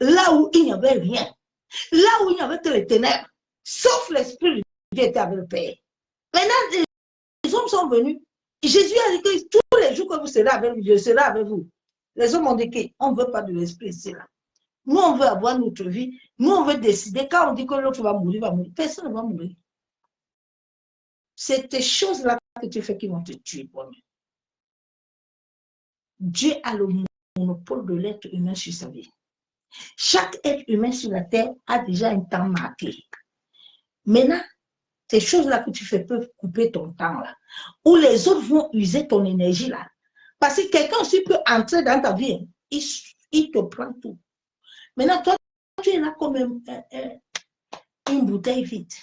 là où il n'y avait rien, là où il n'y avait que les ténèbres, sauf l'Esprit de Dieu était avec le Père. Maintenant, les hommes sont venus. Jésus a dit que tous les jours que vous serez avec Dieu, je serai avec vous. Les hommes ont dit qu'on ne veut pas de l'Esprit ici, là. Nous, on veut avoir notre vie. Nous, on veut décider. Quand on dit que l'autre va mourir, personne ne va mourir. C'est ces choses-là que tu fais qui vont te tuer. Dieu a le monopole de l'être humain sur sa vie. Chaque être humain sur la terre a déjà un temps marqué. Maintenant, ces choses-là que tu fais peuvent couper ton temps là. Ou les autres vont user ton énergie là. Parce que quelqu'un aussi peut entrer dans ta vie. Il te prend tout. Maintenant, toi, tu es là comme une bouteille vide.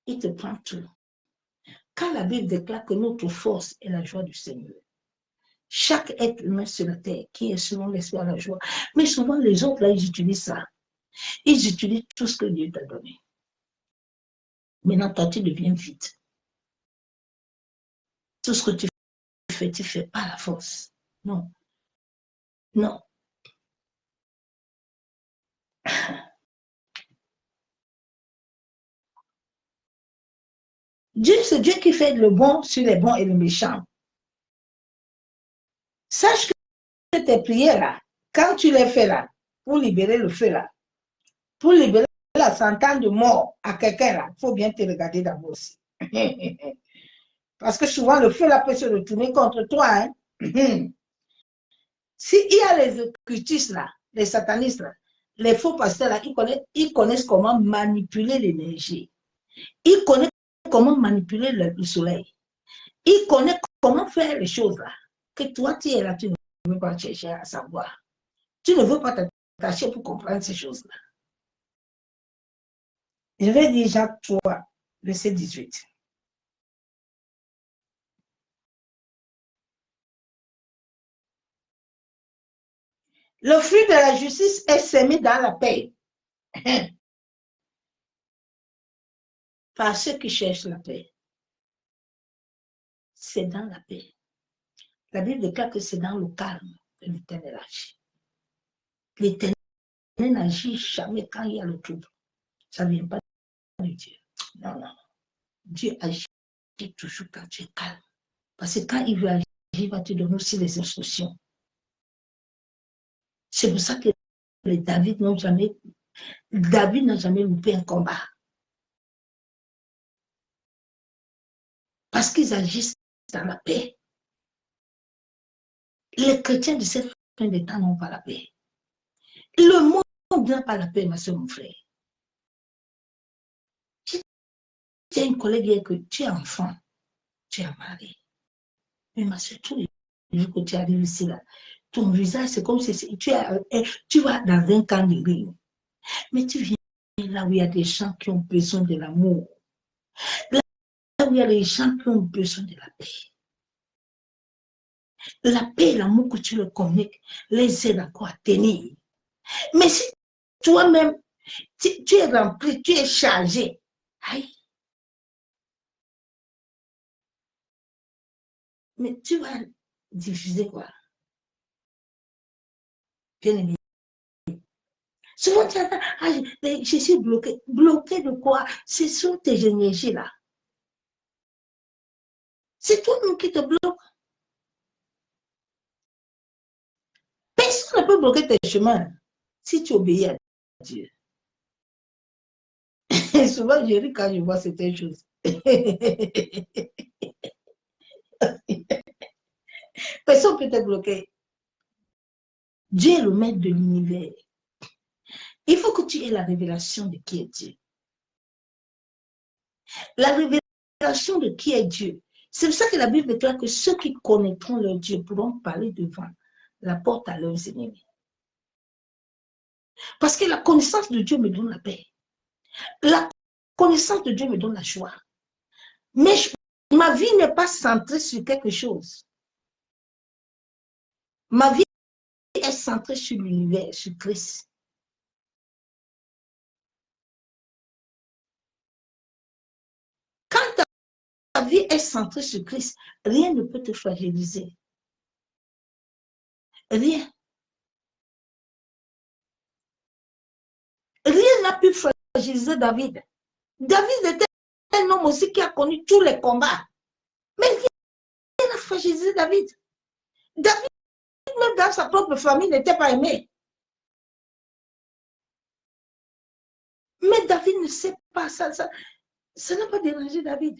Il te prend tout. Quand la Bible déclare que notre force est la joie du Seigneur, chaque être humain sur la terre qui est selon l'esprit à la joie, mais souvent les autres là, ils utilisent ça. Ils utilisent tout ce que Dieu t'a donné. Maintenant, toi, tu deviens vide. Tout ce que tu fais pas la force. Non. Non. Dieu, c'est Dieu qui fait le bon sur les bons et les méchants. Sache que tes prières là, quand tu les fais là, pour libérer le feu là, pour libérer la sentence de mort à quelqu'un là, il faut bien te regarder d'abord aussi. Parce que souvent le feu là peut se retourner contre toi. Hein? S'il y a les occultistes là, les satanistes là, les faux pasteurs là, ils connaissent comment manipuler l'énergie. Ils connaissent comment manipuler le soleil. Ils connaissent comment faire les choses là. Que toi, tu es là, tu ne veux pas chercher à savoir. Tu ne veux pas t'attacher pour comprendre ces choses-là. Je vais dire Jacques 3, verset 18. Le fruit de la justice est semé dans la paix. Par ceux qui cherchent la paix. C'est dans la paix. La Bible déclare que c'est dans le calme que l'Éternel agit. L'Éternel n'agit jamais quand il y a le trouble. Ça ne vient pas de Dieu. Non, non. Dieu agit toujours quand tu es calme. Parce que quand il veut agir, il va te donner aussi les instructions. C'est pour ça que David n'a jamais loupé un combat. Parce qu'ils agissent dans la paix. Les chrétiens de cette fin de temps n'ont pas la paix. Le monde n'a pas la paix, ma soeur, mon frère. Tu as une collègue que tu es enfant, tu es marié. Mais ma soeur, tous les jours que tu arrives ici, là, ton visage, c'est comme si tu vas dans un camp de rire. Mais tu viens là où il y a des gens qui ont besoin de l'amour. Là où il y a des gens qui ont besoin de la paix. La paix et l'amour que tu leur communiques les aide encore à tenir. Mais si toi-même, tu es rempli, tu es chargé, aïe, mais tu vas diffuser quoi? Bien aimé. Souvent, tu attends, je suis bloqué. Bloqué de quoi? C'est sur tes énergies là. C'est toi-même qui te bloque. Personne ne peut bloquer tes chemins si tu obéis à Dieu. Et souvent, je ris quand je vois certaines choses. Personne ne peut te bloquer. Dieu est le maître de l'univers. Il faut que tu aies la révélation de qui est Dieu. La révélation de qui est Dieu. C'est pour ça que la Bible déclare que ceux qui connaîtront leur Dieu pourront parler devant la porte à leurs ennemis. Parce que la connaissance de Dieu me donne la paix. La connaissance de Dieu me donne la joie. Mais ma vie n'est pas centrée sur quelque chose. Ma vie est centrée sur l'univers, sur Christ. Quand ta vie est centrée sur Christ, rien ne peut te fragiliser. Rien. Rien n'a pu fragiliser David. David était un homme aussi qui a connu tous les combats. Mais rien n'a fragilisé David. David, même dans sa propre famille, n'était pas aimé. Mais David ne sait pas ça. Ça n'a pas dérangé David.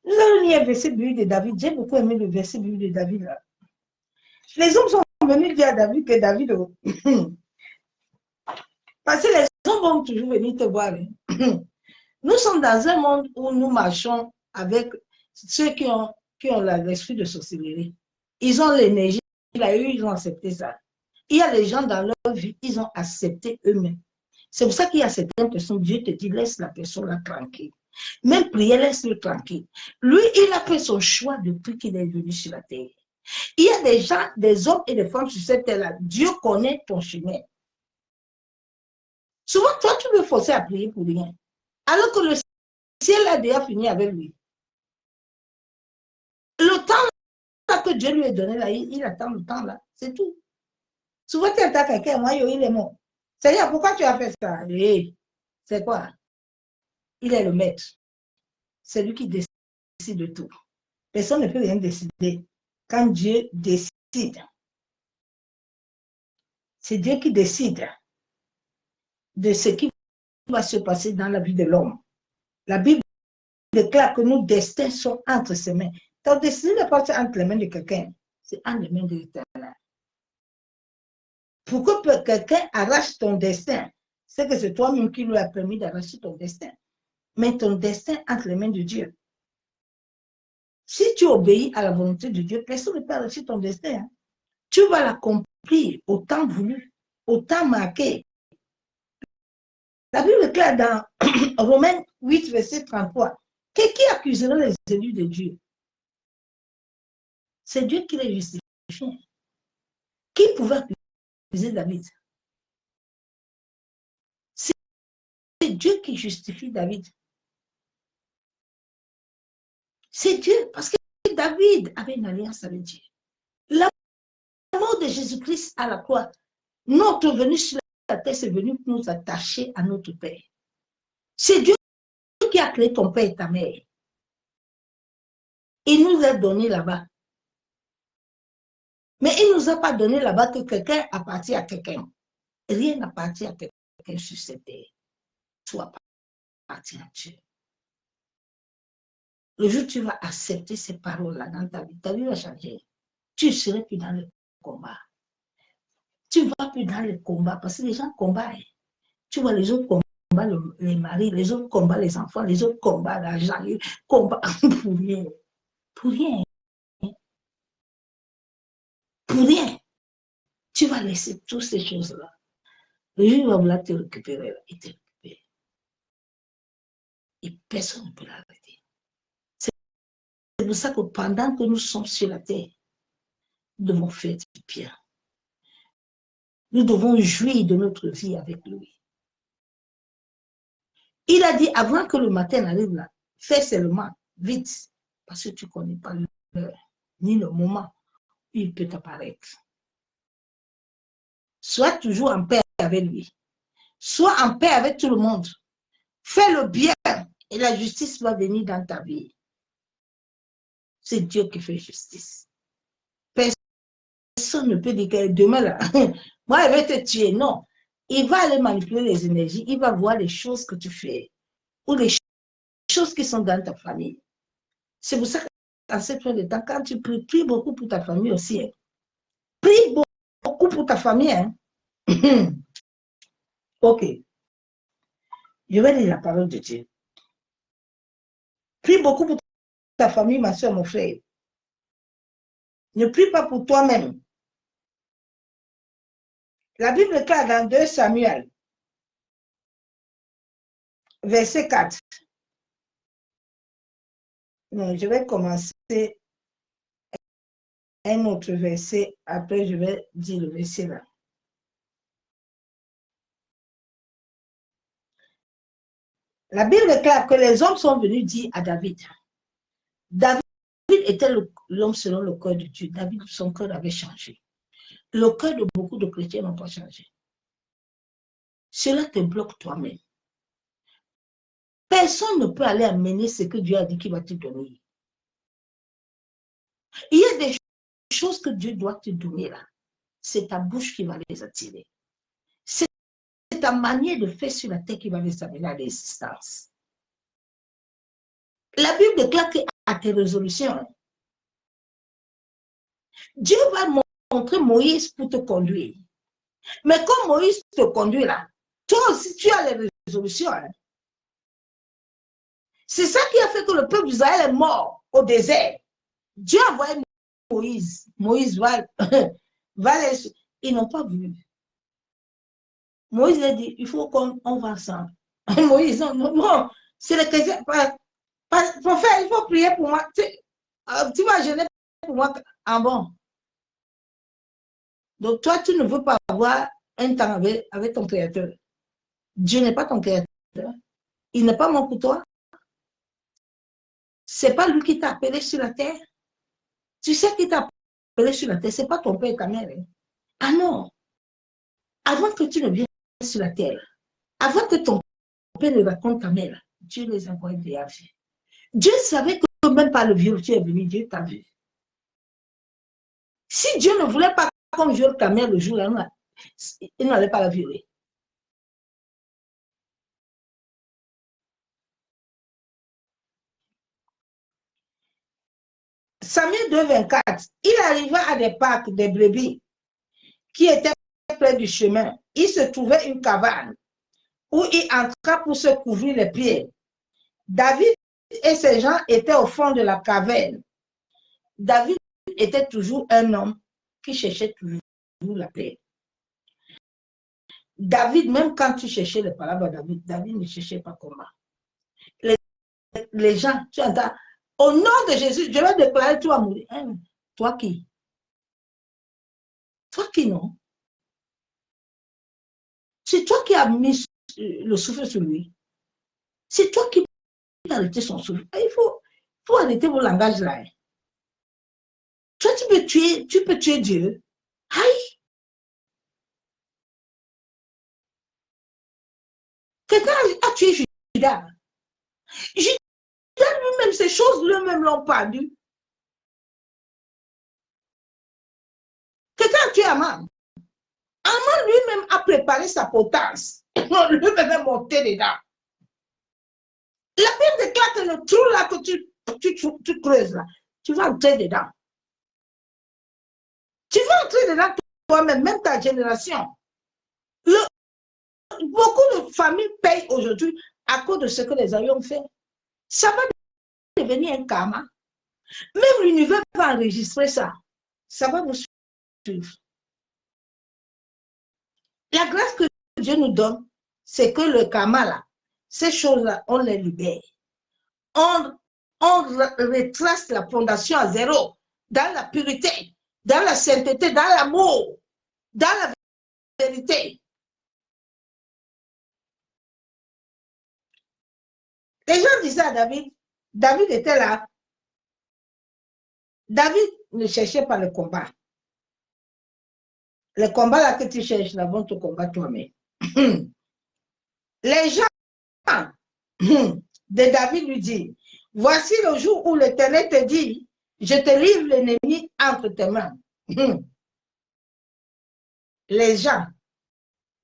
Le dernier verset biblique de David, j'ai beaucoup aimé le verset biblique de David là. Les hommes sont venus dire à David que David, parce que les hommes vont toujours venir te voir. Nous sommes dans un monde où nous marchons avec ceux qui ont l'esprit de sorcellerie. Ils ont l'énergie, ils ont accepté ça. Il y a des gens dans leur vie, ils ont accepté eux-mêmes. C'est pour ça qu'il y a certaines personnes, Dieu te dit, laisse la personne là tranquille. Même prier, laisse-le tranquille. Lui, il a fait son choix depuis qu'il est venu sur la terre. Il y a des gens, des hommes et des femmes sur cette terre-là. Dieu connaît ton chemin. Souvent, toi, tu veux forcer à prier pour rien. Alors que le ciel a déjà fini avec lui. Le temps que Dieu lui a donné, là, il attend le temps là. C'est tout. Souvent, tu attends quelqu'un, moi, il est mort. C'est-à-dire, pourquoi tu as fait ça? C'est quoi? Il est le maître. C'est lui qui décide de tout. Personne ne peut rien décider. Quand Dieu décide, c'est Dieu qui décide de ce qui va se passer dans la vie de l'homme. La Bible déclare que nos destins sont entre ses mains. Ton destin n'est pas entre les mains de quelqu'un, c'est entre les mains de l'Éternel. Pourquoi quelqu'un arrache ton destin? C'est que c'est toi-même qui lui a permis d'arracher ton destin. Mais ton destin entre les mains de Dieu. Si tu obéis à la volonté de Dieu, personne ne peut arracher ton destin. Hein. Tu vas l'accomplir au temps voulu, au temps marqué. La Bible déclare dans Romains 8, verset 33, qui accusera les élus de Dieu? C'est Dieu qui les justifie. Qui pouvait accuser David? C'est Dieu qui justifie David. C'est Dieu, parce que David avait une alliance avec Dieu. L'amour de Jésus-Christ à la croix, notre venue sur la terre, c'est venu pour nous attacher à notre Père. C'est Dieu qui a créé ton père et ta mère. Il nous a donné là-bas. Mais il ne nous a pas donné là-bas que quelqu'un appartient à quelqu'un. Rien n'appartient à quelqu'un sur cette terre. Tout appartient à Dieu. Le jour où tu vas accepter ces paroles-là dans ta vie va changer. Tu ne seras plus dans le combat. Tu ne vas plus dans le combat parce que les gens combattent. Tu vois, les autres combattent les maris, les autres combattent les enfants, les autres combattent l'argent, les combattent pour rien. Pour rien. Pour rien. Tu vas laisser toutes ces choses-là. Le jour va vouloir te récupérer, il te récupère. Et personne ne peut l'arrêter. C'est pour ça que pendant que nous sommes sur la terre, nous devons faire du bien. Nous devons jouir de notre vie avec lui. Il a dit, avant que le matin arrive là, fais seulement, vite, parce que tu ne connais pas l'heure, ni le moment où il peut apparaître. Sois toujours en paix avec lui. Sois en paix avec tout le monde. Fais le bien et la justice va venir dans ta vie. C'est Dieu qui fait justice. personne ne peut dire que demain, là, moi, je vais te tuer. Non. Il va aller manipuler les énergies. Il va voir les choses que tu fais ou les choses qui sont dans ta famille. C'est pour ça qu'en cette fin de temps, quand tu pries, prie beaucoup pour ta famille aussi. Hein. Prie beaucoup pour ta famille. Hein. Ok. Je vais lire la parole de Dieu. Prie beaucoup pour ta famille, ma soeur, mon frère. Ne prie pas pour toi-même. La Bible est claire dans 2 Samuel, verset 4. Non, je vais commencer un autre verset. Après, je vais dire le verset là. La Bible est claire que les hommes sont venus dire à David. David était l'homme selon le cœur de Dieu. David, son cœur avait changé. Le cœur de beaucoup de chrétiens n'a pas changé. Cela te bloque toi-même. Personne ne peut aller amener ce que Dieu a dit qu'il va te donner. Il y a des choses que Dieu doit te donner là. C'est ta bouche qui va les attirer. C'est ta manière de faire sur la terre qui va les amener à l'existence. La Bible déclare qu'à tes résolutions, Dieu va montrer Moïse pour te conduire. Mais comme Moïse te conduit là, toi aussi tu as les résolutions. Hein. C'est ça qui a fait que le peuple d'Israël est mort au désert. Dieu a envoyé Moïse. Moïse va les... Ils n'ont pas vu. Moïse a dit, il faut qu'on va ensemble. Moïse, non, c'est le chrétien. Prophète, il faut prier pour moi. Tu vas jeûner pour moi en bon. Donc, toi, tu ne veux pas avoir un temps avec ton Créateur. Dieu n'est pas ton Créateur. Il n'est pas mort pour toi. Ce n'est pas lui qui t'a appelé sur la terre. Tu sais qui t'a appelé sur la terre. Ce n'est pas ton père et ta mère. Hein. Ah non. Avant que tu ne viennes sur la terre, avant que ton père ne raconte ta mère, Dieu les a envoyés déjà vus. Dieu savait que même par le viol, tu es venu, Dieu t'a vu. Si Dieu ne voulait pas qu'on viole ta mère le jour-là, il n'allait pas la violer. Samuel 2, 24, il arriva à des parcs, des brebis, qui étaient près du chemin. Il se trouvait une cabane où il entra pour se couvrir les pieds. David et ses gens étaient au fond de la caverne. David était toujours un homme qui cherchait toujours la paix. David, même quand tu cherchais les palabres de David ne cherchait pas combat. Les gens, tu entends, au nom de Jésus, je vais déclarer, tu vas mourir. Hein? Toi qui? Toi qui non? C'est toi qui as mis le souffle sur lui. C'est toi qui as arrêté son souffle. Il faut arrêter vos langages là. Hein. Toi, tu peux tuer Dieu. Aïe! Quelqu'un a tué Judas. Judas lui-même, ces choses lui-même l'ont pas dit. Quelqu'un a tué Aman. Aman lui-même a préparé sa potence. Lui-même est monté dedans. La Bible déclare que le trou là que tu creuses là, tu vas entrer dedans. Tu vas entrer dedans toi-même, même ta génération. Beaucoup de familles payent aujourd'hui à cause de ce que les aïeux ont fait. Ça va devenir un karma. Même l'univers va enregistrer ça. Ça va vous suivre. La grâce que Dieu nous donne, c'est que le karma là, ces choses-là, on les libère. On retrace la fondation à zéro, dans la pureté, dans la sainteté, dans l'amour, dans la vérité. Les gens disaient à David, David était là. David ne cherchait pas le combat. Le combat là que tu cherches, là, vont te combattre toi-même. Les gens de David lui disent, voici le jour où l'Éternel te dit, je te livre l'ennemi entre tes mains. les gens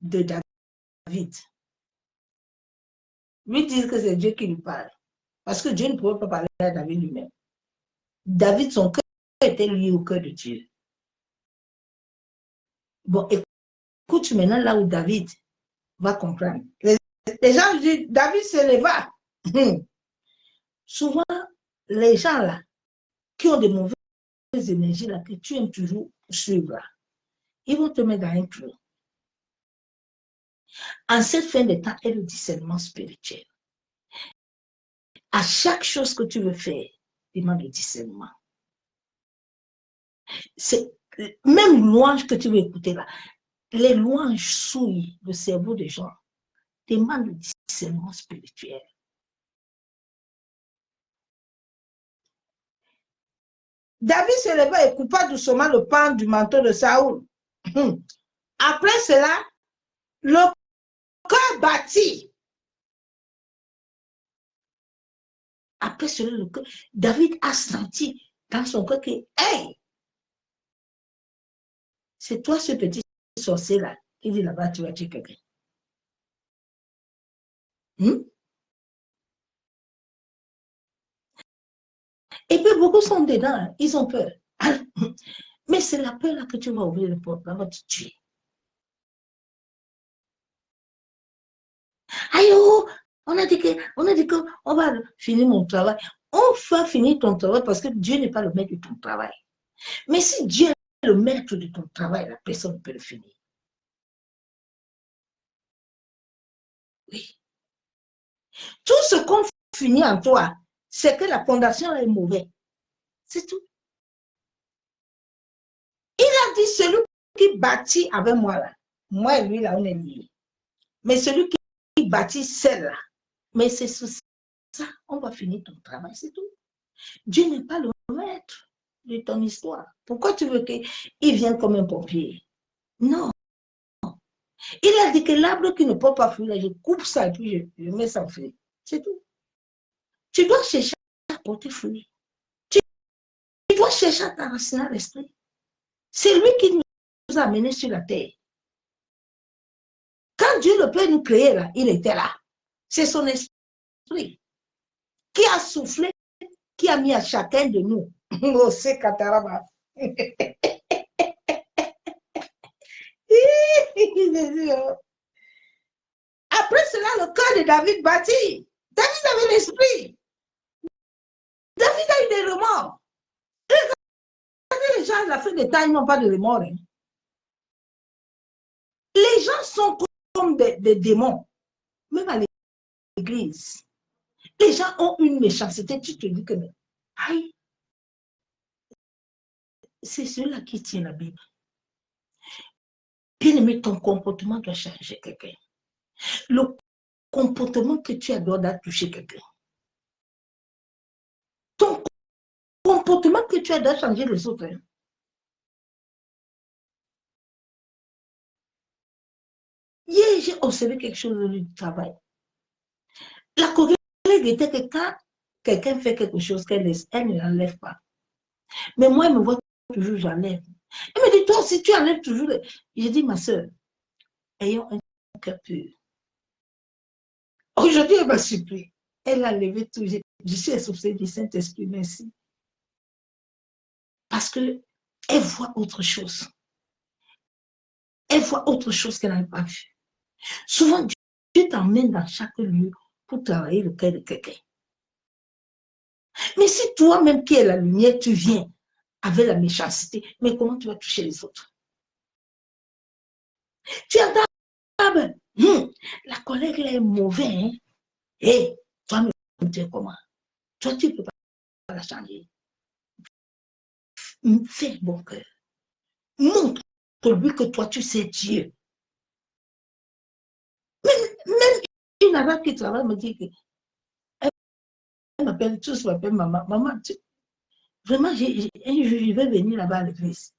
de David lui disent que c'est Dieu qui lui parle. Parce que Dieu ne pouvait pas parler à David lui-même. David, son cœur était lié au cœur de Dieu. Bon, écoute maintenant là où David va comprendre. Les gens disent, David se leva. Souvent, les gens là, qui ont de mauvaises énergies là, que tu aimes toujours suivre là, ils vont te mettre dans un clou. En cette fin de temps est le discernement spirituel. À chaque chose que tu veux faire, demande le discernement. C'est même louange que tu veux écouter là, les louanges souillent le cerveau des gens. Demande le discernement spirituel. David se leva et coupa doucement le pan du manteau de Saoul. Après cela, le cœur battit. Après cela, le cœur, David a senti dans son cœur que, hey, c'est toi ce petit sorcier là qui dit là-bas, tu vas tuer quelqu'un. Et puis beaucoup sont dedans, ils ont peur. Mais c'est la peur là que tu vas ouvrir le porte, là va te tuer. Aïe, oh, on a dit qu'on va finir mon travail. On va finir ton travail parce que Dieu n'est pas le maître de ton travail. Mais si Dieu est le maître de ton travail, la personne ne peut le finir. Oui. Tout ce qu'on finit en toi, c'est que la fondation est mauvaise. C'est tout. Il a dit, celui qui bâtit avec moi là, moi et lui là, on est liés. Mais celui qui bâtit celle-là, mais c'est sur ça, on va finir ton travail, c'est tout. Dieu n'est pas le maître de ton histoire. Pourquoi tu veux qu'il vienne comme un pompier? Non. Il a dit que l'arbre qui ne peut pas fruire, je coupe ça et puis je mets ça en fruit. C'est tout. Tu dois chercher à porter fruit. Tu dois chercher à t'enraciner à l'esprit. C'est lui qui nous a amenés sur la terre. Quand Dieu le Père nous créait là, il était là. C'est son esprit qui a soufflé, qui a mis à chacun de nous. Oh, c'est Kataraba. Après cela, le cœur de David battit. David avait l'esprit. David a eu des remords. Regardez les gens à la fin des temps, ils n'ont pas de remords. Hein. Les gens sont comme des démons, même à l'église. Les gens ont une méchanceté, tu te dis que, aïe, c'est ceux-là qui tiennent la Bible. Bien aimé, ton comportement doit changer quelqu'un. Le comportement que tu as doit toucher quelqu'un. Ton comportement que tu as doit changer les autres. Hein. Hier, j'ai observé quelque chose du travail. La collègue était que quand quelqu'un fait quelque chose qu'elle ne l'enlève pas. Mais moi, elle me voit toujours, j'enlève. Elle me dit, toi aussi, tu enlèves toujours. J'ai dit, ma soeur, ayons un cœur pur. Aujourd'hui, elle m'a surpris. Elle a levé tout. Je suis associée du Saint-Esprit, merci. Parce qu'elle voit autre chose. Elle voit autre chose qu'elle n'a pas vu. Souvent, Dieu t'emmène dans chaque lieu pour travailler le cœur de quelqu'un. Mais si toi-même qui es la lumière, tu viens avec la méchanceté, mais comment tu vas toucher les autres? Tu entends, la collègue là est mauvaise. Hein? Et toi-même, tu es comment? Toi, tu ne peux pas la changer. Fais bon cœur. Montre-lui que toi, tu sais Dieu. Même une arabe qui travaille me dit que elle m'appelle, tous m'appellent maman. Maman, vraiment, un jour, je vais venir là-bas à l'église.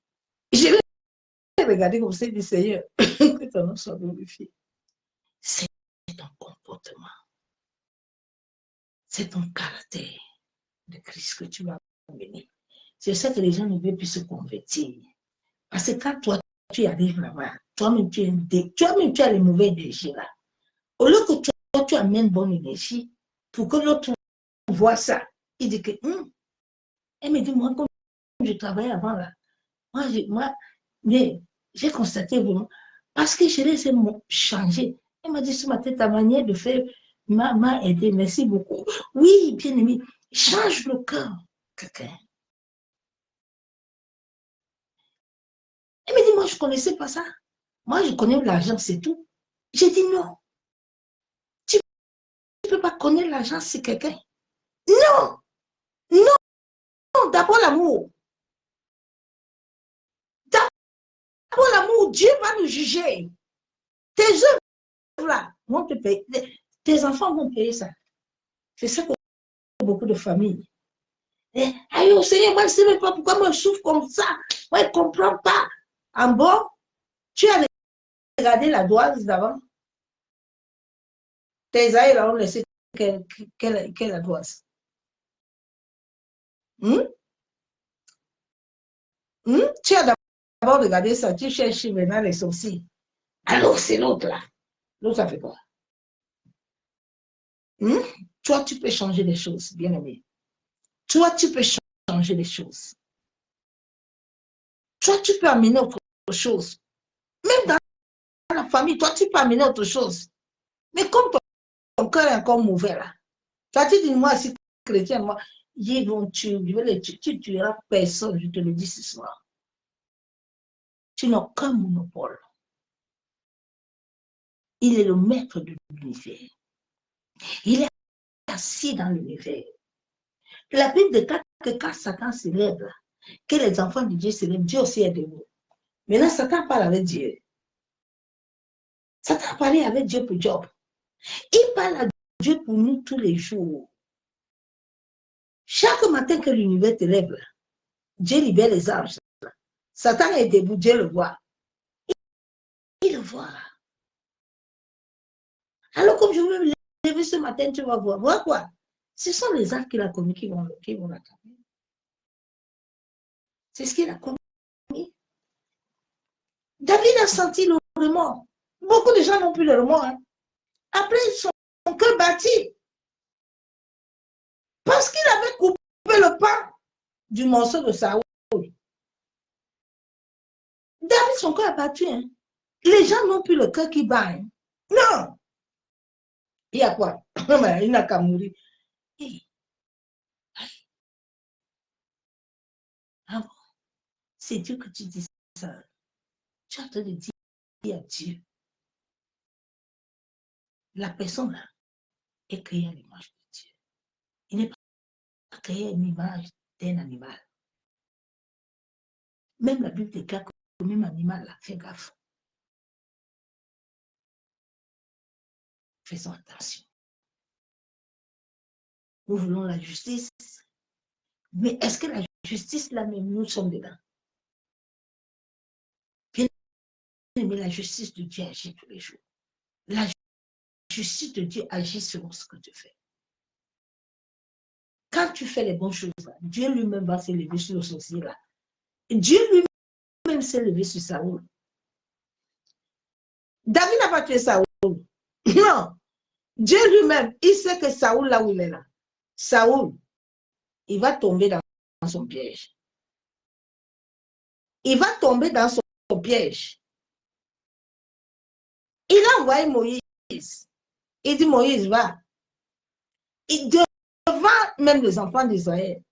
Je vais regarder comme c'est du Seigneur. Que ton nom soit glorifié. C'est ton comportement. C'est ton caractère de Christ que tu vas amener. C'est ça que les gens ne veulent plus se convertir. Parce que quand toi, tu arrives là-bas, toi-même, tu as les mauvaises énergies là. Au lieu que toi, tu amènes bonne énergie, pour que l'autre voit ça, il dit que, elle me dit, moi, comme je travaillais avant là, mais j'ai constaté vraiment, parce que je laissé changer. Elle m'a dit ce matin, ta manière de faire m'a aidé, merci beaucoup. Oui, bien aimé, change le cœur, quelqu'un. Elle m'a dit, moi, je ne connaissais pas ça. Moi, je connais l'argent, c'est tout. J'ai dit non. Tu ne peux pas connaître l'argent, c'est quelqu'un. Non, non, d'abord l'amour. D'abord l'amour, Dieu va nous juger. Tes œuvres là vont te payer. Tes enfants vont payer ça. C'est ça que beaucoup de familles. Aïe, au Seigneur, moi, je ne sais même pas pourquoi moi, je souffre comme ça. Moi, je ne comprends pas. En bon, tu as regardé la doise d'avant. Tes aïeux là ont laissé quelle la doise. Tu as d'abord regardé ça, tu cherches maintenant les sourcils. Alors, c'est l'autre là. L'autre, ça fait quoi? Toi, tu peux changer les choses, bien aimé. Toi, tu peux changer les choses. Toi, tu peux amener autre chose. Même dans la famille, toi, tu peux amener autre chose. Mais comme ton cœur est encore mauvais là, toi, tu dis, moi, si chrétien, moi, ils vont tuer, tu tueras personne, je te le dis ce soir. Tu n'as aucun monopole. Il est le maître de l'univers. Il est assis dans l'univers. La Bible déclare que quand Satan se lève, que les enfants de Dieu se lèvent, Dieu aussi est debout. Maintenant, Satan parle avec Dieu. Satan parlait avec Dieu pour Job. Il parle à Dieu pour nous tous les jours. Chaque matin que l'univers te lève, Dieu libère les anges. Satan est debout, Dieu le voit. Il le voit. Alors, comme je veux me lever ce matin, tu vas voir. Voir quoi? Ce sont les actes qu'il a commis qui vont l'attraper. C'est ce qu'il a commis. David a senti le remords. Beaucoup de gens n'ont plus le remords. Hein. Après, son cœur battu. Parce qu'il avait coupé le pain du morceau de Saoul. David, son cœur a battu. Hein. Les gens n'ont plus le cœur qui bat. Hein. Non. Il y a quoi? Il n'a qu'à mourir. Hey. Ah bon? C'est Dieu que tu dis ça. Tu as en train de dire à Dieu. La personne là est créée à l'image de Dieu. Il n'est pas créé à l'image d'un animal. Même la Bible déclare que le même animal là, fait gaffe. Faisons attention. Nous voulons la justice. Mais est-ce que la justice là même, nous sommes dedans? Bien aimé, la justice de Dieu agit tous les jours. La justice de Dieu agit selon ce que tu fais. Quand tu fais les bonnes choses, Dieu lui-même va se lever sur le sorcier là. Dieu lui-même s'est levé sur Saoul. David n'a pas tué Saoul. Non. Dieu lui-même, il sait que Saoul, là où il est là, Saoul, il va tomber dans son piège. Il va tomber dans son piège. Il a envoyé Moïse. Il dit, Moïse, va. Devant même les enfants d'Israël,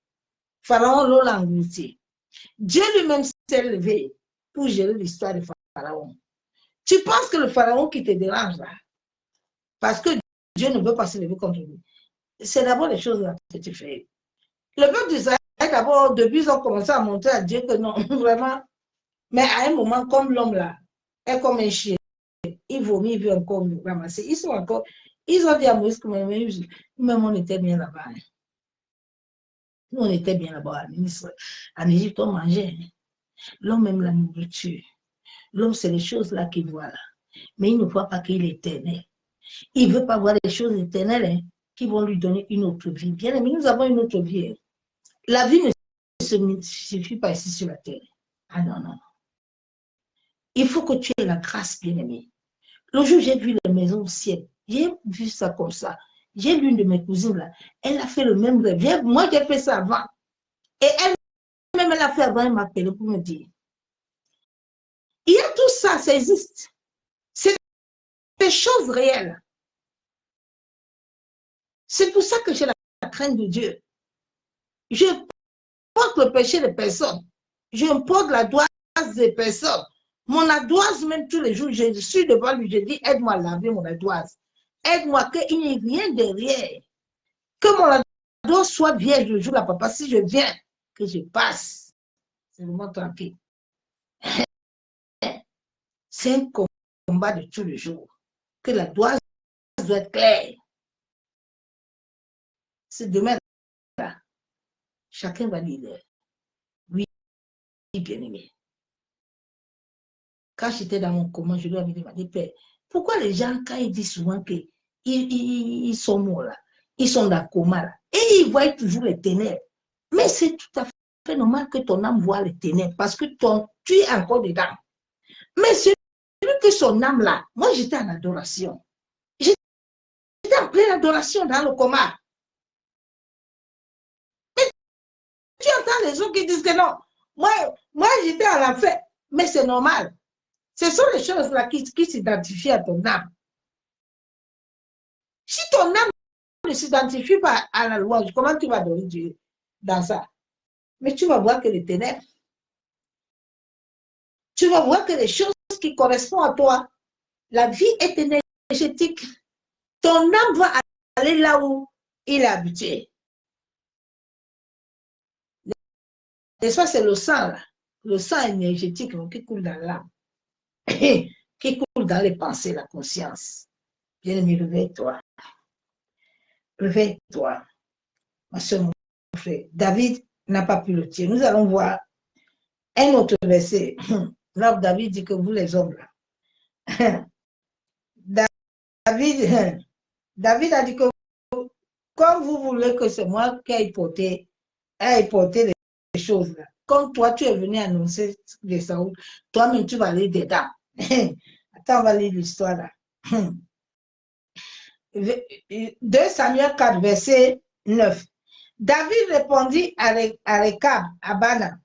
Pharaon l'a englouti. Dieu lui-même s'est levé pour gérer l'histoire de Pharaon. Tu penses que le Pharaon qui te dérange là, parce que Dieu ne veut pas se lever contre lui, c'est d'abord les choses là que tu fais. Le peuple d'Israël, d'abord, depuis ils ont commencé à montrer à Dieu que non, vraiment. Mais à un moment, comme l'homme là, est comme un chien, il vomit, il veut encore nous ramasser. Ils ont dit à Moïse que même on était bien là-bas. Hein. Nous, on était bien là-bas en Égypte, on mangeait. Hein. L'homme aime la nourriture. L'homme, c'est les choses là qu'il voit là. Mais il ne voit pas qu'il est éternel. Il ne veut pas voir les choses éternelles hein, qui vont lui donner une autre vie. Bien aimé, nous avons une autre vie. Hein. La vie ne se suffit pas ici sur la terre. Ah non, non, non. Il faut que tu aies la grâce, bien-aimé. Le jour où j'ai vu les maisons au ciel, j'ai vu ça comme ça. J'ai l'une de mes cousines là, elle a fait le même rêve. Moi, j'ai fait ça avant. Et elle-même, elle a fait avant, elle m'a appelé pour me dire. Il y a tout ça, ça existe. C'est des choses réelles. C'est pour ça que j'ai la crainte de Dieu. Je porte le péché des personnes. Je porte la doise des personnes. Mon ardoise, même tous les jours, je suis devant lui, je dis, aide-moi à laver mon ardoise. Aide-moi qu'il n'y ait rien derrière. Que mon ardoise soit vierge le jour là, papa. Si je viens, que je passe. C'est vraiment tranquille. C'est un combat de tous les jours. Que la doise doit être claire. C'est demain là. Chacun va dire, oui, bien-aimé. Quand j'étais dans mon coma, je lui avais demandé, Père, pourquoi les gens, quand ils disent souvent qu'ils sont morts là, ils sont dans le coma là, et ils voient toujours les ténèbres. Mais c'est tout à fait normal que ton âme voit les ténèbres, parce que tu es encore dedans. Mais celui que son âme là, moi j'étais en adoration. J'étais en pleine adoration dans le coma. Mais tu entends les gens qui disent que non, moi j'étais à la fête, mais c'est normal. Ce sont les choses là qui s'identifient à ton âme. Si ton âme ne s'identifie pas à la loi, comment tu vas donner Dieu dans ça? Mais tu vas voir que les ténèbres, tu vas voir que les choses qui correspondent à toi, la vie est énergétique. Ton âme va aller là où il est habitué. Et ça, c'est le sang, là. Le sang énergétique qui coule dans l'âme, qui coule dans les pensées, la conscience. Bien-aimé, réveille-toi. Réveille-toi, ma soeur, mon frère. David n'a pas pu le tuer. Nous allons voir un autre verset. Là, David dit que vous, les hommes, là. David a dit que comme vous voulez que c'est moi qui ai porté les choses là. Comme toi, tu es venu annoncer les Saoul, toi-même, tu vas aller dedans. Attends, on va lire l'histoire là. 2 Samuel 4, verset 9. David répondit à Rekab, à Bana,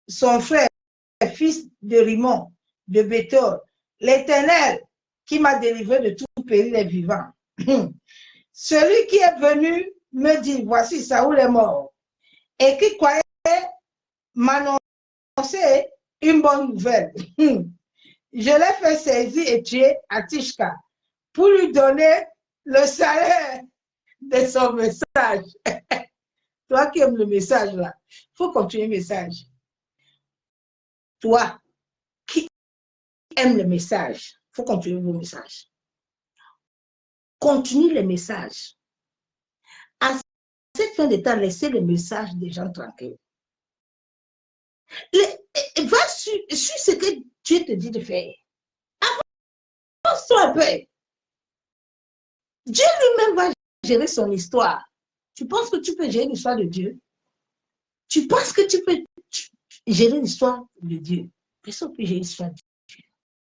son frère, fils de Rimon, de Béthor, l'Éternel qui m'a délivré de tout péril des vivants. Celui qui est venu me dit, voici Saoul est mort, et qui croyait m'annoncer une bonne nouvelle. Je l'ai fait saisir et tuer à Tishka pour lui donner le salaire de son message. Toi qui aimes le message là, il faut continuer le message. Toi qui aimes le message, il faut continuer vos messages. Continue les messages. À cette fin de temps, laissez les messages des gens tranquilles. Va sur ce que Dieu te dit de faire. Avance-toi un peu. Dieu lui-même va gérer son histoire. Tu penses que tu peux gérer l'histoire de Dieu? Tu penses que tu peux gérer l'histoire de Dieu? Personne ne peut gérer l'histoire de